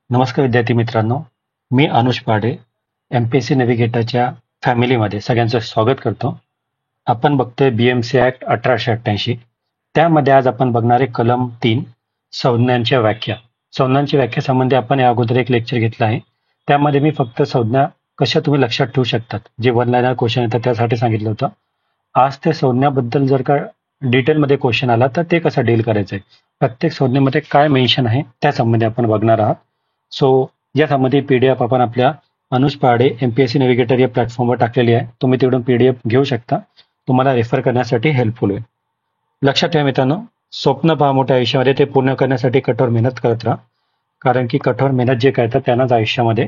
नमस्कार विद्यार्थी मित्रांनो, मी अनुज पाढे एमपीएससी नेव्हिगेटरच्या फॅमिलीमध्ये सगळ्यांचं स्वागत करतो. आपण बघतोय बीएमसी ऍक्ट 1888. त्यामध्ये आज आपण बघणार आहे कलम 3 संज्ञांच्या व्याख्या. संज्ञांच्या व्याख्यासंबंधी आपण या अगोदर एक लेक्चर घेतलं आहे. त्यामध्ये मी फक्त संज्ञा कशा तुम्ही लक्षात ठेवू शकतात, जे वन लाईनर क्वेश्चन येतात त्यासाठी सांगितलं होतं. आज त्या संज्ञाबद्दल जर का डिटेलमध्ये क्वेश्चन आला तर ते कसं डील करायचंय, प्रत्येक संज्ञेमध्ये काय मेन्शन आहे त्यासंबंधी आपण बघणार आहात. सो यासंबंधी पीडीएफ आपण आपल्या अनुज पाढे एमपीएससी नेव्हिगेटर या प्लॅटफॉर्मवर टाकलेली आहे. तुम्ही तिकडून पीडीएफ घेऊ शकता. तुम्हाला रेफर करण्यासाठी हेल्पफुल होईल. लक्षात ठेवा मित्रांनो, स्वप्न पहा मोठ्या आयुष्यामध्ये, ते पूर्ण करण्यासाठी कठोर मेहनत करत राहा. कारण की कठोर मेहनत जे करतात त्यांनाच आयुष्यामध्ये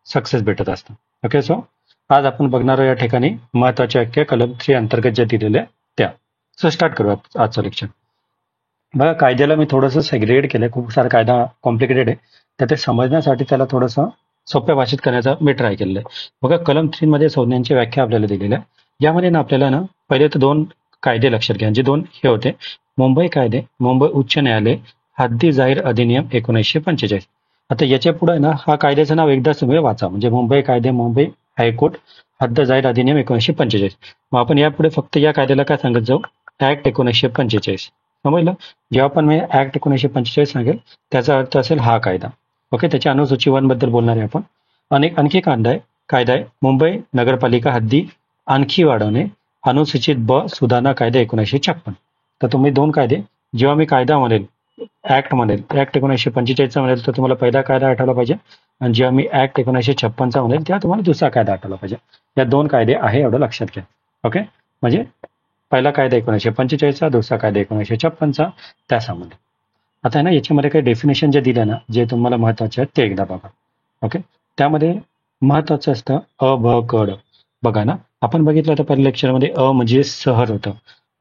सक्सेस भेटत असतं. ओके, सो आज आपण बघणार या ठिकाणी महत्वाच्या व्याख्या कलम 3 अंतर्गत ज्या दिलेल्या त्या. सो स्टार्ट करू आजचं लेक्चर. बघा, कायद्याला मी थोडंसं सेग्रिगेट केलंय. खूप सारा कायदा कॉम्प्लिकेटेड आहे, तर ते समजण्यासाठी त्याला थोडंसं सोप्या भाषेत करण्याचा मी ट्राय केलेलं आहे. बघा, कलम 3 मध्ये संज्ञांची व्याख्या आपल्याला दिलेली आहे. यामध्ये ना आपल्याला ना पहिले तर दोन कायदे लक्षात घ्या, जे दोन हे होते मुंबई कायदे, मुंबई उच्च न्यायालय हद्दी जाहीर अधिनियम 1945. आता याच्या पुढे ना हा कायद्याचं नाव एकदाच तुम्ही वाचा, म्हणजे मुंबई कायदे, मुंबई हायकोर्ट हद्द जाहीर अधिनियम 1945. मग आपण यापुढे फक्त या कायद्याला काय सांगत जाऊ, ऍक्ट 1945. समजलं? जेव्हा पण मी ऍक्ट 1945 सांगेल त्याचा अर्थ असेल हा कायदा. ओके, त्याच्या अनुसूची 1 बद्दल बोलणार आहे आपण. आणखी कायदा आहे मुंबई नगरपालिका हद्दी आणखी वाढवणे, अनुसूचित ब सुधारणा कायदा 1956. तर तुम्ही दोन कायदे, जेव्हा मी कायदा म्हणेल, ऍक्ट म्हणेल, ऍक्ट 1945 म्हणेल तर तुम्हाला पहिला कायदा आठवला पाहिजे, आणि जेव्हा मी ऍक्ट 1956 म्हणेल तेव्हा तुम्हाला दुसरा कायदा आठवला पाहिजे. या दोन कायदे आहे, एवढं लक्षात घ्या. ओके, म्हणजे पहिला कायदा 1945चा, दुसरा कायदा 1956चा, त्या संबंधी. आता आहे ना याच्यामध्ये काही डेफिनेशन जे दिलं ना, जे तुम्हाला महत्वाचे आहेत ते एकदा बघा. ओके, त्यामध्ये महत्वाचं असतं अ ब क ड. बघा ना, आपण बघितलं होतं पहिल्या लेक्चरमध्ये अ म्हणजे शहर होतं,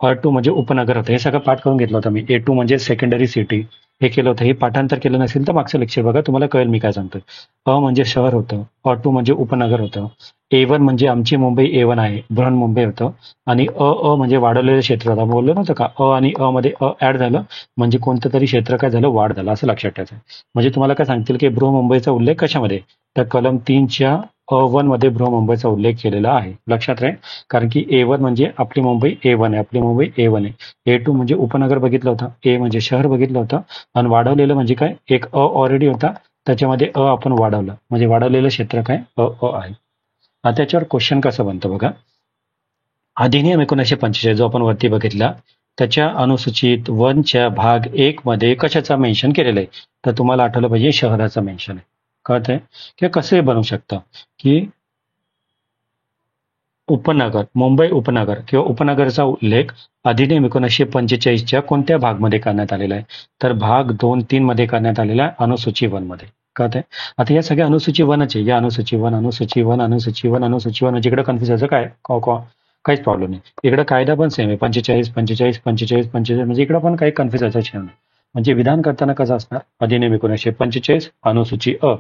अ2 म्हणजे उपनगर होतं. हे सगळं पाठ करून घेतलं होतं मी. ए2 म्हणजे सेकंडरी सिटी, हे केलं होतं. हे पाठांतर केलं नसेल तर मागचं लेक्चर बघा, तुम्हाला कळेल मी काय सांगतोय. अ म्हणजे शहर होतं, अ2 म्हणजे उपनगर होतं, A1 म्हणजे आमची मुंबई A1 आहे, बृहन्मुंबई होतं, आणि अ म्हणजे वाढवलेलं क्षेत्र होतं. बोललो नव्हतं का, अ आणि अ मध्ये अ ऍड झालं म्हणजे कोणतं तरी क्षेत्र काय झालं, वाढ झालं, असं लक्षात ठेवायचं. म्हणजे तुम्हाला काय सांगतील की बृहमुंबईचा उल्लेख कशामध्ये, तर कलम 3च्या अ1 मध्ये बृहमुंबईचा उल्लेख केलेला आहे. लक्षात राहील, कारण की A1 म्हणजे आपली मुंबई A1 आहे, आपली मुंबई A1 आहे. A2 म्हणजे उपनगर बघितलं होतं, ए म्हणजे शहर बघितलं होतं, आणि वाढवलेलं म्हणजे काय, एक अ ऑलरेडी होता त्याच्यामध्ये अ आपण वाढवलं, म्हणजे वाढवलेलं क्षेत्र काय, अ आहे. आता त्याच्यावर क्वेश्चन कसं बनतं बघा. अधिनियम 1945 जो आपण वरती बघितला, त्याच्या अनुसूचित 1च्या भाग 1 मध्ये कशाचा मेन्शन केलेलं आहे, तर तुम्हाला आठवलं पाहिजे शहराचं मेन्शन आहे. कळतंय? किंवा कसं बनवू शकतं की उपनगर, मुंबई उपनगर किंवा उपनगरचा उल्लेख अधिनियम 1945च्या कोणत्या भागमध्ये करण्यात आलेला आहे, तर भाग 2-3 मध्ये करण्यात आलेला आहे, अनुसूची 1 मध्ये. कळतंय? आता या सगळ्या अनुसूची 1च आहे, या अनुसूची 1, अनुसूची 1, अनुसूची 1, अनुसूची 1, म्हणजे इकडे कन्फ्युज व्हायचं काय, काहीच प्रॉब्लेम नाही. इकडे कायदा पण सेम आहे, 45, 45, 45, 45, म्हणजे इकडे पण काही कन्फ्युज व्हायचं विषय नाही. म्हणजे विधान करताना कसं असणार, अधिनियम 1945 अनुसूची अ,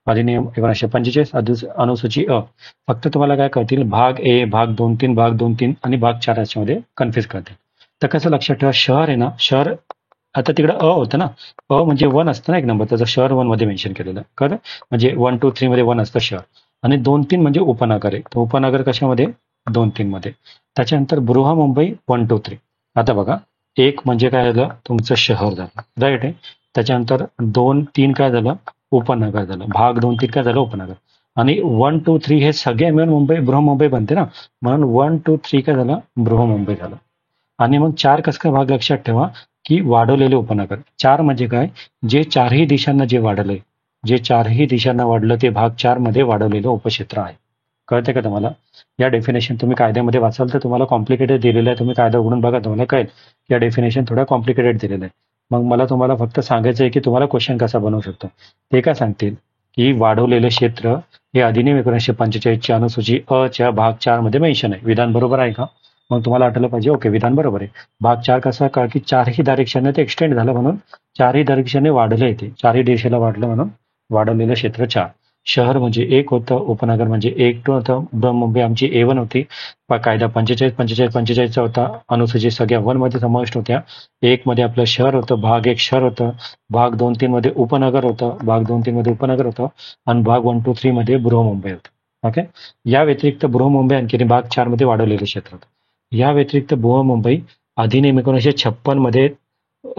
अधिनियम 1945 अनुसूची अ. फक्त तुम्हाला काय करतील, भाग ए, भाग 2-3, भाग 2-3 आणि भाग 4 याच्यामध्ये कन्फ्युज करतील. तर कसं लक्षात ठेवा, शहर आहे ना, शहर आता तिकडे अ होतं ना, अ म्हणजे 1 असतं ना एक नंबर, त्याचं शहर 1 मध्ये मेन्शन केलेलं. खरं म्हणजे 1, 2, 3 मध्ये 1 असतं शहर, आणि 2-3 म्हणजे उपनगर आहे. तर उपनगर कशामध्ये, 2-3 मध्ये. त्याच्यानंतर बृहमुंबई 1, 2, 3. आता बघा, एक म्हणजे काय झालं, तुमचं शहर झालं, राईट आहे. त्याच्यानंतर 2-3 काय झालं, उपनगर झालं. भाग 2-3 काय झालं, उपनगर. आणि 1, 2, 3 हे सगळे मिळून मुंबई बृहमुंबई बनते ना, म्हणून 1, 2, 3 काय झालं, बृहमुंबई झालं. आणि मग 4 कसं काय भाग, लक्षात ठेवा की वाढवलेले उपनगर. 4 म्हणजे काय, जे चारही दिशांना जे वाढलंय, जे चारही दिशांना वाढलं ते भाग 4 मध्ये वाढवलेलं उपक्षेत्र आहे. कळते का तुम्हाला? या डेफिनेशन तुम्ही कायद्यामध्ये वाचाल तर तुम्हाला कॉम्प्लिकेटेड दिलेलं आहे. तुम्ही कायदा उघडून बघा, तुम्हाला कळेल या डेफिनेशन थोड्या कॉम्प्लिकेटेड दिलेलं आहे. मग मला तुम्हाला फक्त सांगायचं आहे की तुम्हाला क्वेश्चन कसा बनवू शकतो. ते काय सांगतील की वाढवलेलं क्षेत्र हे अधिनियम 1945च्या अनुसूची अ च्या भाग 4 मध्ये मेन्शन आहे. विधान बरोबर आहे का? मग तुम्हाला आठवलं पाहिजे, ओके विधान बरोबर आहे. भाग 4 कसा का, की चारही डायरेक्शनने ते एक्सटेंड झालं म्हणून चारही डायरेक्शनने वाढलं येते, चारही दिशेला वाढलं म्हणून वाढवलेलं क्षेत्र 4. शहर म्हणजे एक होतं, उपनगर म्हणजे एक होतं. बृहन्मुंबई आमची A1 होती. कायदा 45-45-45 होता. अनुसूचित सगळ्या 1 मध्ये समाविष्ट होत्या. 1 मध्ये आपलं शहर होतं, भाग 1 शहर होतं, भाग 2-3 मध्ये उपनगर होतं, भाग 2-3 मध्ये उपनगर होतं आणि भाग 1-2-3 मध्ये बृहन्मुंबई होतं. ओके. या व्यतिरिक्त बृहन्मुंबई आणखी भाग 4 मध्ये वाढवलेलं क्षेत्र होतं. या व्यतिरिक्त बृहन्मुंबई अधिनियम 1956 मध्ये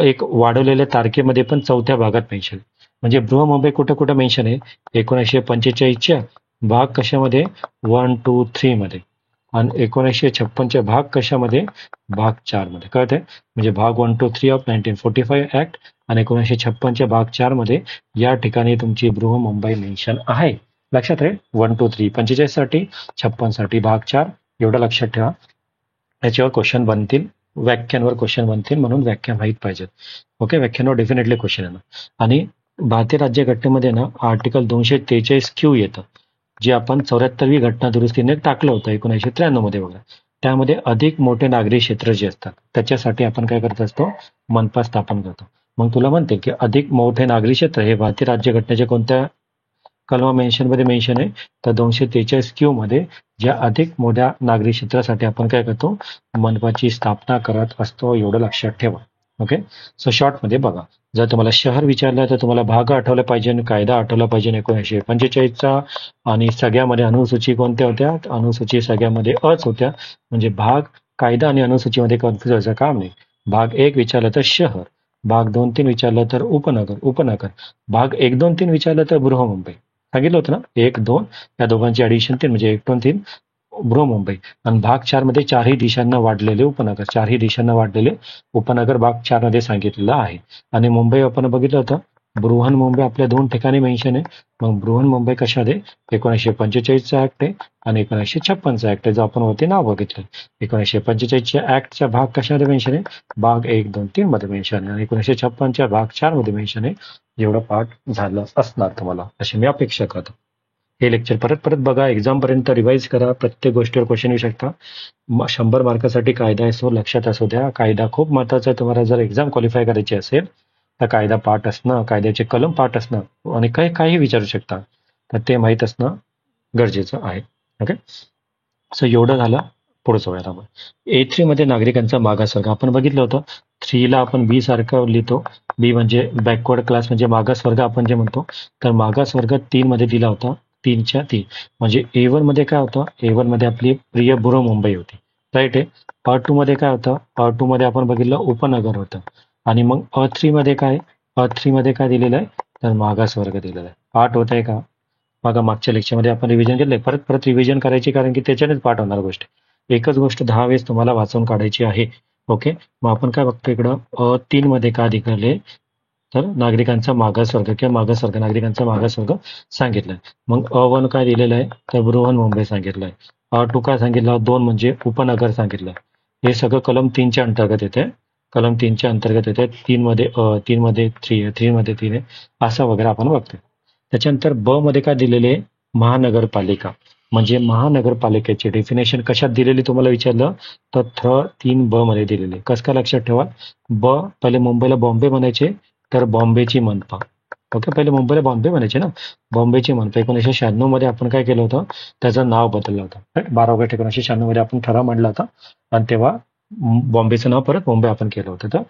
एक वाढवलेल्या तारखेमध्ये पण 4थ्या भागात मेन्शन. म्हणजे बृहन्मुंबई कुठं कुठं मेन्शन आहे? 1945च्या भाग कशामध्ये? 1, 2, 3 मध्ये आणि 1956च्या भाग कशामध्ये? भाग 4 मध्ये. कळतंय? म्हणजे भाग 1, 2, 3 ऑफ 1945 ऍक्ट आणि 1956च्या भाग 4 मध्ये या ठिकाणी तुमची बृहन्मुंबई मेन्शन आहे. लक्षात राहील. 1, 2, 3 45 साठी, 56 साठी भाग 4 एवढं लक्षात ठेवा. याच्यावर क्वेश्चन बनतील, व्याख्यांवर क्वेश्चन बनतील, म्हणून व्याख्या माहीत पाहिजेत. ओके. व्याख्यांवर डेफिनेटली क्वेश्चन येणार. आणि भारतीय राज्यघटनेमध्ये ना आर्टिकल 243Q येतं, जे आपण 74वी घटना दुरुस्तीने टाकलं होतं 1993 मध्ये बघा. त्यामध्ये अधिक मोठे नागरी क्षेत्र जे असतात त्याच्यासाठी आपण काय करत असतो? मनपा स्थापन करतो. मग तुला म्हणते की अधिक मोठे नागरी क्षेत्र हे भारतीय राज्यघटनेच्या कोणत्या कलमा मध्ये मेन्शन आहे? तर 243Q मध्ये ज्या अधिक मोठ्या नागरी क्षेत्रासाठी आपण काय करतो? मनपाची स्थापना करत असतो. एवढं लक्षात ठेवा. ओके. सो शॉर्ट मध्ये बघा, जर तुम्हाला शहर विचारलं तर तुम्हाला भाग आठवला पाहिजे आणि कायदा आठवला पाहिजे 1945चा. आणि सगळ्यामध्ये अनुसूची कोणत्या होत्या? अनुसूची सगळ्यामध्ये अच होत्या. म्हणजे भाग, कायदा आणि अनुसूचीमध्ये कन्फ्युज व्हायचं काम नाही. भाग 1 विचारलं तर शहर, भाग 2-3 विचारलं तर उपनगर, भाग 1-2-3 विचारलं तर बृहन्मुंबई. सांगितलं होतं ना, 1-2 या दोघांची ऍडिशन 3 म्हणजे 1-2-3 बृहन्मुंबई. आणि भाग 4 मध्ये चारही दिशांना वाढलेले उपनगर, चारही दिशांना वाढलेले उपनगर भाग 4 मध्ये सांगितलेलं आहे. आणि मुंबई आपण बघितलं होतं, बृहन्मुंबई आपल्या 2 ठिकाणी मेन्शन आहे. मग बृहन्मुंबई कशामध्ये? 1945चा ऍक्ट आहे आणि 1956चा ऍक्ट आहे, जो आपण वरती नाव बघितलं. 1945च्या ऍक्टचा भाग कशामध्ये मेन्शन आहे? भाग 1-2-3 मध्ये मेन्शन आहे आणि 1956च्या भाग 4 मध्ये मेन्शन आहे. एवढं पाठ झालं असणार तुम्हाला, अशी मी अपेक्षा करतो. हे लेक्चर परत परत बघा, एक्झाम पर्यंत रिवाइज करा. प्रत्येक गोष्टीवर क्वेश्चन येऊ शकता. 100 मार्कासाठी कायदा असो, लक्षात असू द्या. कायदा खूप महत्वाचा आहे. तुम्हाला जर एक्झाम क्वालिफाय करायची असेल तर कायदा पाठ असणं, कायद्याचे कलम पाठ असणं आणि काही विचारू शकता, तर ते माहीत असणं गरजेचं आहे. ओके. सो एवढं झालं. पुढचं वळूया आपण. A3 मध्ये नागरिकांचा मागासवर्ग आपण बघितलं होतं. 3 ला आपण B सारखं लिहितो. बी म्हणजे बॅकवर्ड क्लास म्हणजे मागासवर्ग आपण जे म्हणतो. तर मागासवर्ग 3 मध्ये दिला होता. 3च्या 3 म्हणजे A1 मध्ये काय होतं? A1 मध्ये आपली प्रिय बृहन्मुंबई होती. राईट आहे. A2 मध्ये काय होतं? A2 मध्ये आपण बघितलं उपनगर होतं. आणि मग A3 मध्ये काय? A3 मध्ये काय दिलेलं आहे? तर मागासवर्ग दिलेला आहे. पाठ होत आहे का? बघा, मागच्या लेक्चरमध्ये आपण रिव्हिजन केलंय. परत परत रिव्हिजन करायची, कारण की त्याच्यानेच पाठ होणार गोष्ट. एकच गोष्ट 10 वेळेस तुम्हाला वाचून काढायची आहे. ओके. मग आपण काय बघतो इकडं? A3 मध्ये काय दिले? तर नागरिकांचा मागासवर्ग किंवा मागासवर्ग, नागरिकांचा मागासवर्ग सांगितलाय. मग A1 काय दिलेलं आहे? तर बृहन्मुंबई सांगितलंय. A2 काय सांगितलं? 2 म्हणजे उपनगर सांगितलंय. हे सगळं कलम 3च्या अंतर्गत येते. कलम 3च्या अंतर्गत येते. 3 मध्ये 3 मध्ये 3 आहे, 3 मध्ये 3 आहे, असं वगैरे आपण बघतोय. त्याच्यानंतर ब मध्ये काय दिलेले? महानगरपालिका. म्हणजे महानगरपालिकेची डेफिनेशन कशात दिलेली तुम्हाला विचारलं तर 3ब मध्ये दिलेली. कसं काय लक्षात ठेवा? ब पहिले मुंबईला बॉम्बे म्हणायचे, तर बॉम्बेची मनपा. ओके. पहिले मुंबईला बॉम्बे म्हणायचे ना, बॉम्बेची मनपा. 1996 मध्ये आपण काय केलं होतं? त्याचं नाव बदललं होतं. 12 ऑगस्ट 1996 मध्ये आपण ठराव मांडला होता आणि तेव्हा बॉम्बेचं नाव परत मुंबई आपण केलं होतं. तर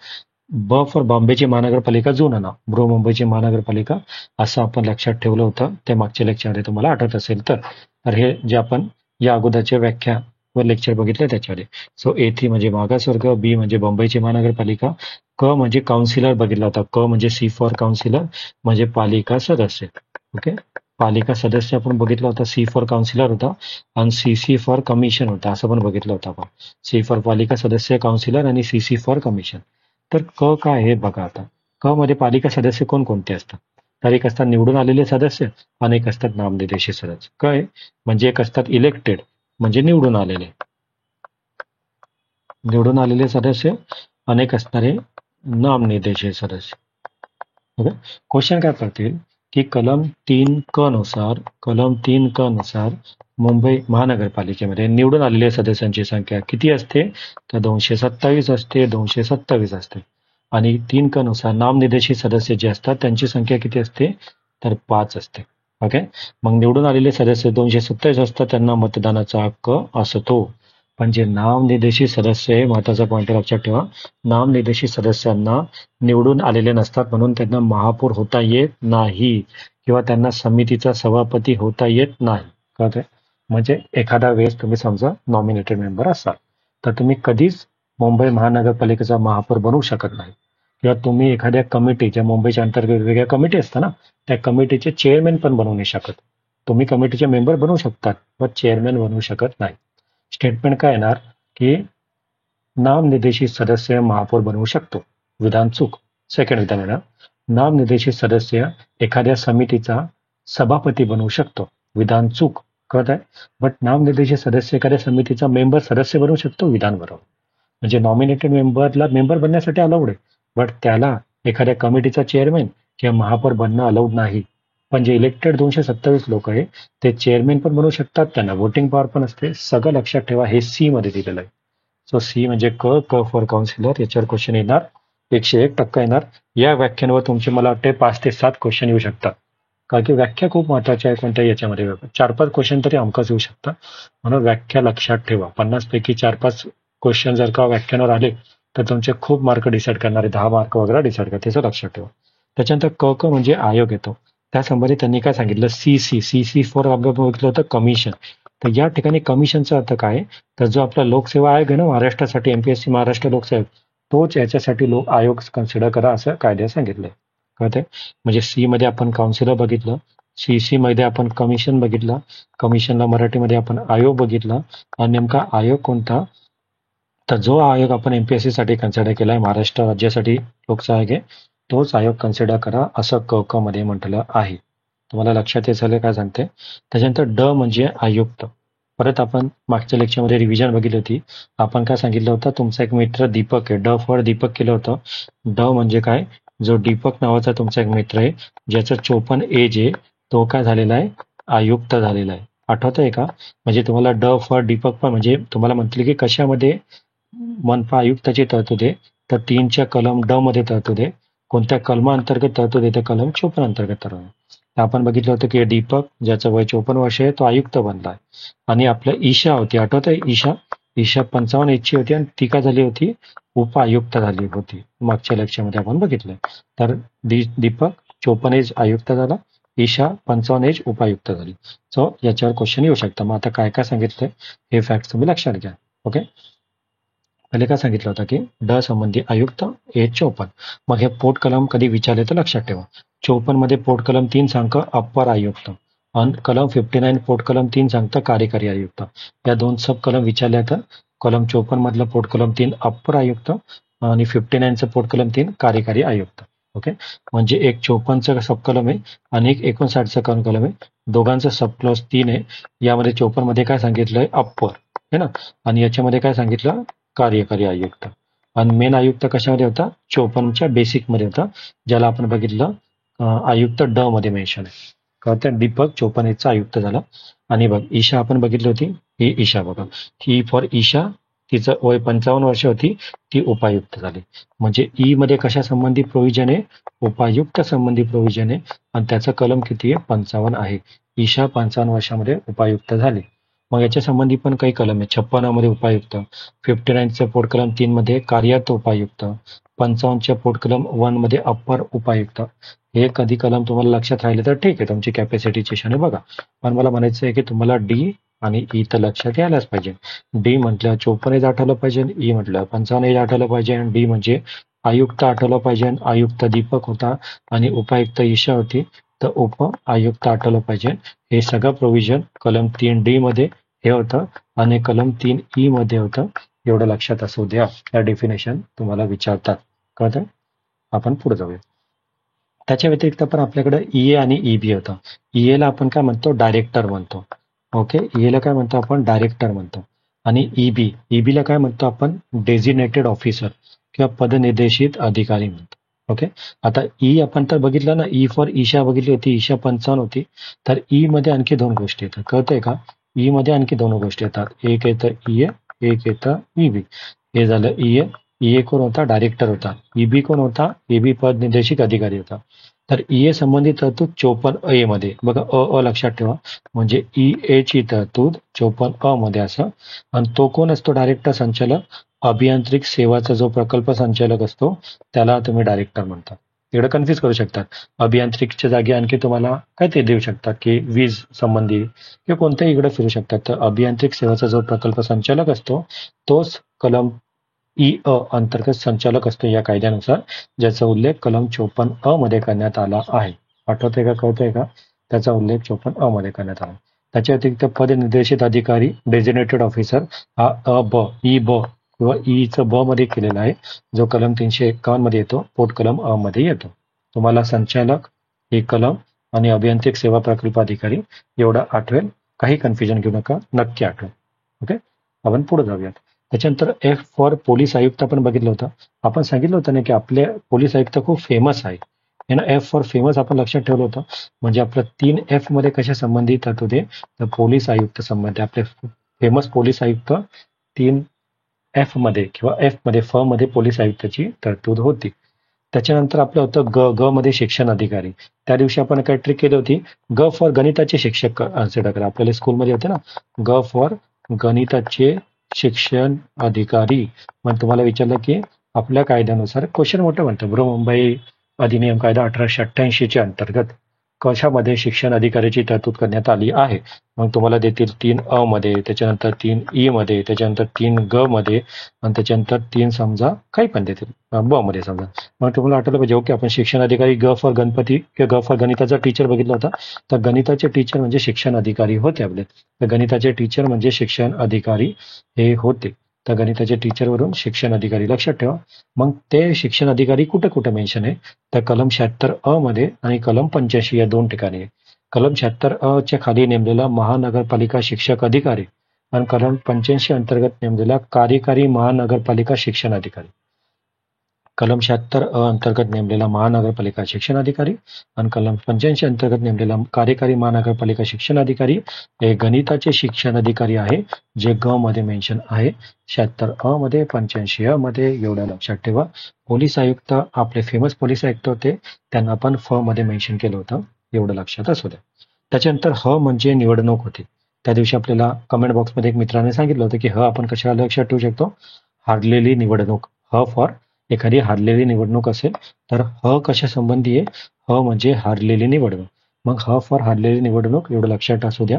ब फॉर बॉम्बेची महानगरपालिका जुनं नाव, बृहन्मुंबईची महानगरपालिका असं आपण लक्षात ठेवलं होतं. ते मागच्या लेक्चरमध्ये तुम्हाला आठवत असेल तर हे जे आपण या अगोदरच्या व्याख्या व लेक्चर बघितले त्याच्यामध्ये. सो A3 म्हणजे मागासवर्ग, बी म्हणजे बॉम्बेची महानगरपालिका, क म्हणजे काउन्सिलर बघितला होता. क म्हणजे सी फॉर काउन्सिलर म्हणजे पालिका सदस्य. ओके. पालिका सदस्य आपण बघितला होता. सी फॉर काउन्सिलर होता आणि CC फॉर कमिशन होता, असं पण बघितलं होतं आपण. सी फॉर पालिका सदस्य, काउन्सिलर आणि CC फॉर कमिशन. तर क काय आहे बघा आता. क मध्ये पालिका सदस्य कोणकोणते असतात? तर एक असतात निवडून आलेले सदस्य आणि एक असतात नामनिर्देशित सदस्य. काय म्हणजे एक असतात इलेक्टेड म्हणजे निवडून आलेले सदस्य, अनेक असणारे नामनिर्देशित सदस्य. ओके. क्वेश्चन काय पडतील की कलम 3क नुसार मुंबई महानगरपालिकेमध्ये निवडून आलेल्या सदस्यांची संख्या किती असते? तर 227 असते. 227 असते. आणि 3क नुसार नामनिर्देशित सदस्य जे असतात त्यांची संख्या किती असते? तर 5 असते. ओके. मग निवडून आलेले सदस्य 227 असतात, त्यांना मतदानाचा हक्क असतो. पण जे नामनिर्देशित सदस्य आहे, महत्वाचा पॉईंट लक्षात ठेवा, नामनिर्देशित सदस्यांना निवडून आलेले नसतात म्हणून त्यांना महापौर होता येत नाही किंवा त्यांना समितीचा सभापती होता येत नाही. कळतंय? म्हणजे एखादा वेळेस तुम्ही समजा नॉमिनेटेड मेंबर असाल तर तुम्ही कधीच मुंबई महानगरपालिकेचा महापौर बनवू शकत नाही. किंवा तुम्ही एखाद्या कमिटी, ज्या मुंबईच्या अंतर्गत वेगवेगळ्या कमिटी असतात ना, त्या कमिटीचे चेअरमॅन पण बनवू नाही शकत. तुम्ही कमिटीचे मेंबर बनवू शकतात व चेअरमॅन बनवू शकत नाही. स्टेटमेंट काय येणार की नामनिर्देशित सदस्य महापौर बनवू शकतो, विधान चूक. सेकंड विधान येणार, नामनिर्देशित सदस्य एखाद्या समितीचा सभापती बनवू शकतो, विधान चूक. कळत आहे? बट नामनिर्देशित सदस्य एखाद्या समितीचा मेंबर सदस्य बनवू शकतो, विधान बरोबर. म्हणजे नॉमिनेटेड मेंबरला मेंबर बनण्यासाठी अलाउड आहे, बट त्याला एखाद्या कमिटीचा चेअरमॅन किंवा महापौर बनणं अलाउड नाही. पण जे इलेक्टेड 227 लोक आहे ते चेअरमॅन पण बनवू शकतात, त्यांना वोटिंग पॉवर पण असते. सगळं लक्षात ठेवा, हे सी मध्ये दिलेलं आहे. सो सी म्हणजे क फॉर काउन्सिलर. याच्यावर क्वेश्चन येणार 101% येणार. या व्याख्यांवर तुमचे मला वाटते 5 ते 7 क्वेश्चन येऊ शकतात, कारण की व्याख्या खूप महत्वाची आहे. कोणत्या याच्यामध्ये 4-5 क्वेश्चन तरी हमखास येऊ शकतात, म्हणून व्याख्या लक्षात ठेवा. 50 पैकी 4-5 क्वेश्चन जर का व्याख्यानावर आले तर तुमचे खूप मार्क डिसाईड करणारे, 10 मार्क वगैरे डिसाईड करते, त्याचं लक्षात ठेवा. त्याच्यानंतर क म्हणजे आयोग येतो. त्यासंबंधी त्यांनी काय सांगितलं, सी फॉर आपण बघितलं होतं कमिशन. तर या ठिकाणी कमिशनचा अर्थ काय, तर जो आपला लोकसेवा आयोग आहे ना महाराष्ट्रासाठी, एमपीएससी महाराष्ट्र लोकसेवा, तोच याच्यासाठी आयोग कन्सिडर करा असं कायद्यात सांगितलंय. कळतंय? म्हणजे सी मध्ये आपण काउन्सिलर बघितलं, सी मध्ये आपण कमिशन बघितलं, कमिशनला मराठीमध्ये आपण आयोग बघितला. आणि नेमका आयोग कोणता, तर जो आयोग आपण एमपीएससी साठी कन्सिडर केलाय, महाराष्ट्र राज्यासाठी लोकसेवा आयोग आहे, तोच आयोग कन्सिडर करा असं क मध्ये म्हटलं आहे. तुम्हाला लक्षात येत झालं काय सांगते. त्याच्यानंतर ड म्हणजे आयुक्त. परत आपण मागच्या लेक्चरमध्ये रिव्हिजन बघितली होती. आपण काय सांगितलं होतं, तुमचा एक मित्र दीपक आहे, ड फॉर दीपक केलं होतं. ड म्हणजे काय, जो दीपक नावाचा तुमचा एक मित्र आहे ज्याचं 54 एज आहे, तो काय झालेला आहे, आयुक्त झालेला आहे. आठवत आहे का? म्हणजे तुम्हाला ड फॉर दीपक पण, म्हणजे तुम्हाला म्हटले की कशामध्ये मनपा आयुक्ताची तरतूद आहे, तर 3च्या कलम ड मध्ये तरतूद आहे. कोणत्या कलमाअंतर्गत तरतूद आहे, तर कलम 54 अंतर्गत तरतूद आहे. आपण बघितलं होतं की दीपक, ज्याचं वय 54 वर्ष आहे, तो आयुक्त बनलाय. आणि आपलं ईशा होती, आठवत आहे ईशा 55 एजची होती आणि ती काय झाली होती, उपआयुक्त झाली होती. मागच्या लेक्चरमध्ये आपण बघितलंय. तर दीपक 54 एज आयुक्त झाला, ईशा 55 एज उपायुक्त झाली. सो याच्यावर क्वेश्चन येऊ शकतं. मग आता काय काय सांगितलंय हे फॅक्ट तुम्ही लक्षात घ्या. ओके. पहिले काय सांगितलं होतं की ड संबंधी आयुक्त ए 54. मग हे पोट कलम कधी विचारले तर लक्षात ठेवा. 54 मध्ये पोट कलम 3 सांगतं अप्पर आयुक्त, आणि कलम 59 पोट कलम 3 सांगतं कार्यकारी आयुक्त. या दोन सब कलम विचारल्या तर कलम 54 मधलं पोट कलम 3 अप्पर आयुक्त आणि 59चं पोट कलम 3 कार्यकारी आयुक्त. ओके. म्हणजे एक 54चं सब कलम आहे आणि एक 59चं कलम आहे. दोघांचं सब क्लॉज 3 आहे. यामध्ये 54 मध्ये काय सांगितलंय, अप्पर है ना, आणि याच्यामध्ये काय सांगितलं, कार्यकारी आयुक्त. आणि मेन आयुक्त कशामध्ये होता, 54च्या बेसिक मध्ये होता, ज्याला आपण बघितलं आयुक्त ड मध्ये मेन्शन आहे. कळतं? दीपक 54 एजचा आयुक्त झाला. आणि बघ ईशा आपण बघितली होती, ही ईशा बघा, ही फॉर ईशा, तिचं वय 55 वर्ष होती, ती उपायुक्त झाली. म्हणजे ई मध्ये कशा संबंधी प्रोव्हिजन आहे, उपायुक्त संबंधी प्रोव्हिजन आहे, आणि त्याचा कलम किती आहे, 55 आहे. ईशा 55 वर्षामध्ये उपायुक्त झाली. मग याच्या संबंधी पण काही कलम आहे. 56 मध्ये उपायुक्त, 59च्या पोट कलम 3 मध्ये कार्यरत उपायुक्त, 55च्या पोट कलम 1 मध्ये अप्पर उपायुक्त. हे कधी कलम तुम्हाला लक्षात राहिले तर ठीक आहे, तुमची कॅपॅसिटीची क्षणे बघा. पण मला म्हणायचं आहे की तुम्हाला डी आणि ई तर लक्षात यायलाच पाहिजे. डी म्हटलं 54 एज आठवलं पाहिजे, ई म्हटलं 55 एज आठवलं पाहिजे, आणि डी म्हणजे आयुक्त आठवलं पाहिजे. आयुक्त दीपक होता आणि उपायुक्त ईशा होती, तर उप आयुक्त आठवलं पाहिजे. हे सगळं प्रोव्हिजन कलम 3 डी मध्ये हे होतं आणि कलम 3 ई मध्ये होतं. एवढं लक्षात असू द्या. या डेफिनेशन तुम्हाला विचारतात. कळतं? आपण पुढे जाऊया. त्याच्या व्यतिरिक्त पण आपल्याकडे ईए आणि ईबी होतं. ईएला आपण काय म्हणतो, डायरेक्टर म्हणतो. ओके. ईएला काय म्हणतो आपण, डायरेक्टर म्हणतो. आणि ईबीला काय म्हणतो आपण, डेझिग्नेटेड ऑफिसर किंवा पदनिर्देशित अधिकारी म्हणतो. ओके. आता ई आपण तर बघितलं ना, ई फॉर ईशा बघितली होती, ईशा 55 होती. तर ई मध्ये आणखी 2 गोष्टी येतात. कळतंय का? ई मध्ये आणखी 2 गोष्टी येतात. एक येतं ईए, एक येतं ईबी. हे झालं ईए. ईए कोण होता, डायरेक्टर होता. ईबी कोण होता, ईबी पद निर्देशिक अधिकारी होता. तर ईए संबंधी तरतूद 54A मध्ये बघा, अ लक्षात ठेवा, म्हणजे ईए ची तरतूद 54A मध्ये असं. आणि तो कोण असतो डायरेक्टर संचालक? अभियांत्रिक सेवाचा जो प्रकल्प संचालक असतो त्याला तुम्ही डायरेक्टर म्हणता. इकडे कन्फ्युज करू शकतात. अभियांत्रिकच्या जागी आणखी तुम्हाला काय ते देऊ शकतात की वीज संबंधी किंवा कोणत्याही इकडे फिरू शकतात. तर अभियांत्रिक सेवाचा जो प्रकल्प संचालक असतो तोच कलम अंतर्गत संचालक असतो या कायद्यानुसार, ज्याचा उल्लेख कलम 54A मध्ये करण्यात आला आहे. आठवतंय का, कळतंय का? त्याचा उल्लेख 54A मध्ये करण्यात आला. त्याच्या व्यतिरिक्त पदनिर्देशित अधिकारी डेझिग्नेटेड ऑफिसर हा ई ब किंवा ईचं ब मध्ये केलेला आहे, जो कलम 351 मध्ये येतो, पोट कलम अ मध्ये येतो. तुम्हाला संचालक हे कलम आणि अभियांत्रिक सेवा प्रकल्प अधिकारी एवढं आठवेल. काही कन्फ्युजन घेऊ नका, नक्की आठवेल. ओके, आपण पुढे जाऊयात. त्याच्यानंतर एफ फॉर पोलीस आयुक्त आपण बघितलं होतं. आपण सांगितलं होतं ना की आपले पोलीस आयुक्त खूप फेमस आहे. हे ना, एफ फॉर फेमस आपण लक्षात ठेवलं होतं. म्हणजे आपलं 3F मध्ये कशा संबंधित होते, तर पोलीस आयुक्त संबंधी आपले फेमस पोलीस आयुक्त 3F मध्ये किंवा F मध्ये फ मध्ये पोलीस आयुक्ताची तरतूद होती. त्याच्यानंतर आपलं होतं ग मध्ये शिक्षण अधिकारी. त्या दिवशी आपण काय ट्रिक केली होती, ग फॉर गणिताचे शिक्षक कन्सिडर करा. आपल्याला स्कूलमध्ये होते ना, ग फॉर गणिताचे शिक्षण अधिकारी. मग तुम्हाला विचारलं की आपल्या कायद्यानुसार क्वेश्चन मोठं म्हणतं, बृहन्मुंबई अधिनियम कायदा 1888च्या अंतर्गत कशामध्ये शिक्षण अधिकाऱ्याची तरतूद करण्यात आली आहे. मग तुम्हाला देतील 3A मध्ये, त्याच्यानंतर 3E मध्ये, त्याच्यानंतर 3G मध्ये आणि त्याच्यानंतर 3 समजा काही पण देतील ब मध्ये समजा. मग तुम्हाला आठवलं पाहिजे, ओके, आपण शिक्षण अधिकारी ग फॉर गणपती किंवा ग फॉर गणिताचा टीचर बघितला होता. तर गणिताचे टीचर म्हणजे शिक्षण अधिकारी होते आपले. तर गणिताचे टीचर म्हणजे शिक्षण अधिकारी हे होते. तर गणिताचे टीचरवरून शिक्षण अधिकारी लक्षात ठेवा. मग ते शिक्षण अधिकारी कुठे कुठे मेन्शन आहे, तर कलम 76A मध्ये आणि कलम 85 या 2 ठिकाणी आहे. कलम 76A च्या खाली नेमलेला महानगरपालिका शिक्षक अधिकारी आणि कलम 85 अंतर्गत नेमलेला कार्यकारी महानगरपालिका शिक्षण अधिकारी. कलम 76A अंतर्गत नेमलेला महानगरपालिका शिक्षण अधिकारी आणि कलम 85 अंतर्गत नेमलेला कार्यकारी महानगरपालिका शिक्षण अधिकारी हे गणिताचे शिक्षण अधिकारी आहे, जे ग मध्ये मेन्शन आहे. 76A मध्ये, 85A मध्ये, एवढं लक्षात ठेवा. पोलीस आयुक्त आपले फेमस पोलीस आयुक्त होते, त्यांना आपण फ मध्ये मेन्शन केलं होतं, एवढं लक्षात असू द्या. त्याच्यानंतर ह म्हणजे निवडणूक होती. त्या दिवशी आपल्याला कमेंट बॉक्समध्ये एक मित्राने सांगितलं होतं की ह आपण कशाला लक्षात ठेवू शकतो, हारलेली निवडणूक. ह फॉर एखादी हारलेली निवडणूक असेल तर ह कशा संबंधी आहे, ह म्हणजे हारलेली निवडणूक. मग ह फॉर हारलेली निवडणूक एवढं लक्षात असू द्या.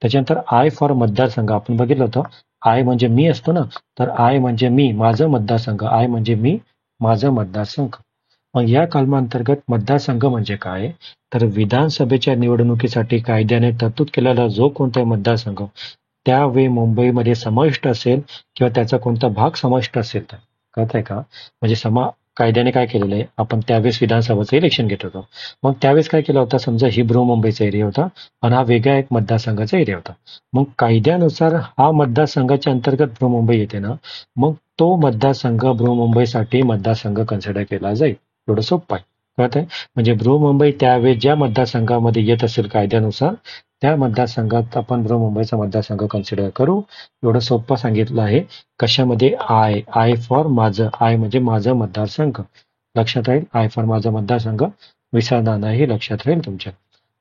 त्याच्यानंतर आय फॉर मतदारसंघ आपण बघितलं होतं. आय म्हणजे मी असतो ना, तर आय म्हणजे मी, माझं मतदारसंघ. आय म्हणजे मी, माझं मतदारसंघ. मग या कलमांतर्गत मतदारसंघ म्हणजे काय, तर विधानसभेच्या निवडणुकीसाठी कायद्याने तरतूद केलेला जो कोणताही मतदारसंघ त्यावेळी मुंबईमध्ये समाविष्ट असेल किंवा त्याचा कोणता भाग समाविष्ट असेल तर, कळतंय का? म्हणजे कायद्याने काय केलेलं आहे, आपण त्यावेळेस विधानसभेचं इलेक्शन घेत होतो. मग त्यावेळेस काय केलं होतं, समजा ही बृहन्मुंबईचा एरिया होता आणि हा वेगळा एक मतदारसंघाचा एरिया होता. मग कायद्यानुसार हा मतदारसंघाच्या अंतर्गत बृहन्मुंबई येते ना, मग तो मतदारसंघ बृहन्मुंबईसाठी मतदारसंघ कन्सिडर केला जाईल. एवढं सोपं आहे, कळत आहे? म्हणजे बृहन्मुंबई त्यावेळेस ज्या मतदारसंघामध्ये येत असेल कायद्यानुसार, त्या मतदारसंघात आपण बृहन्मुंबईचा मतदारसंघ कन्सिडर करू. एवढं सोपं सांगितलं आहे. कशामध्ये, आय फॉर माझं, आय म्हणजे माझं मतदारसंघ. लक्षात राहील, आय फॉर माझा मतदारसंघ, विसरणार नाही, लक्षात राहील तुमच्या.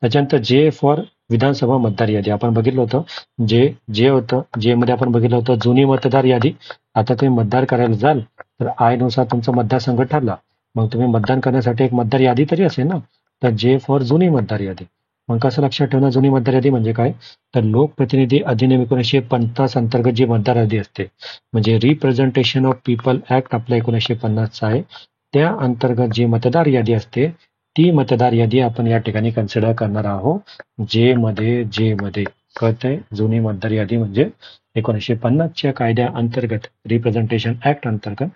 त्याच्यानंतर जे फॉर विधानसभा मतदार यादी आपण बघितलं होतं. जे होतं, जे मध्ये आपण बघितलं होतं जुनी मतदार यादी. आता तुम्ही मतदार करायला जाल तर आय नुसार तुमचा मतदारसंघ ठरला, मग तुम्ही मतदान करण्यासाठी एक मतदार यादी तरी असेल ना, तर जे फॉर जुनी मतदार यादी. मग कसं लक्षात ठेवणं जुनी मतदार यादी म्हणजे काय, तर लोकप्रतिनिधी अधिनियम 1950 अंतर्गत जी मतदार यादी असते, म्हणजे रिप्रेझेंटेशन ऑफ पीपल ऍक्ट आपला 1950चा आहे, त्या अंतर्गत जी मतदार यादी असते ती मतदार यादी आपण या ठिकाणी कन्सिडर करणार आहोत. जे मध्ये कळतंय, जुनी मतदार यादी म्हणजे 1950च्या कायद्या अंतर्गत, रिप्रेझेंटेशन ऍक्ट अंतर्गत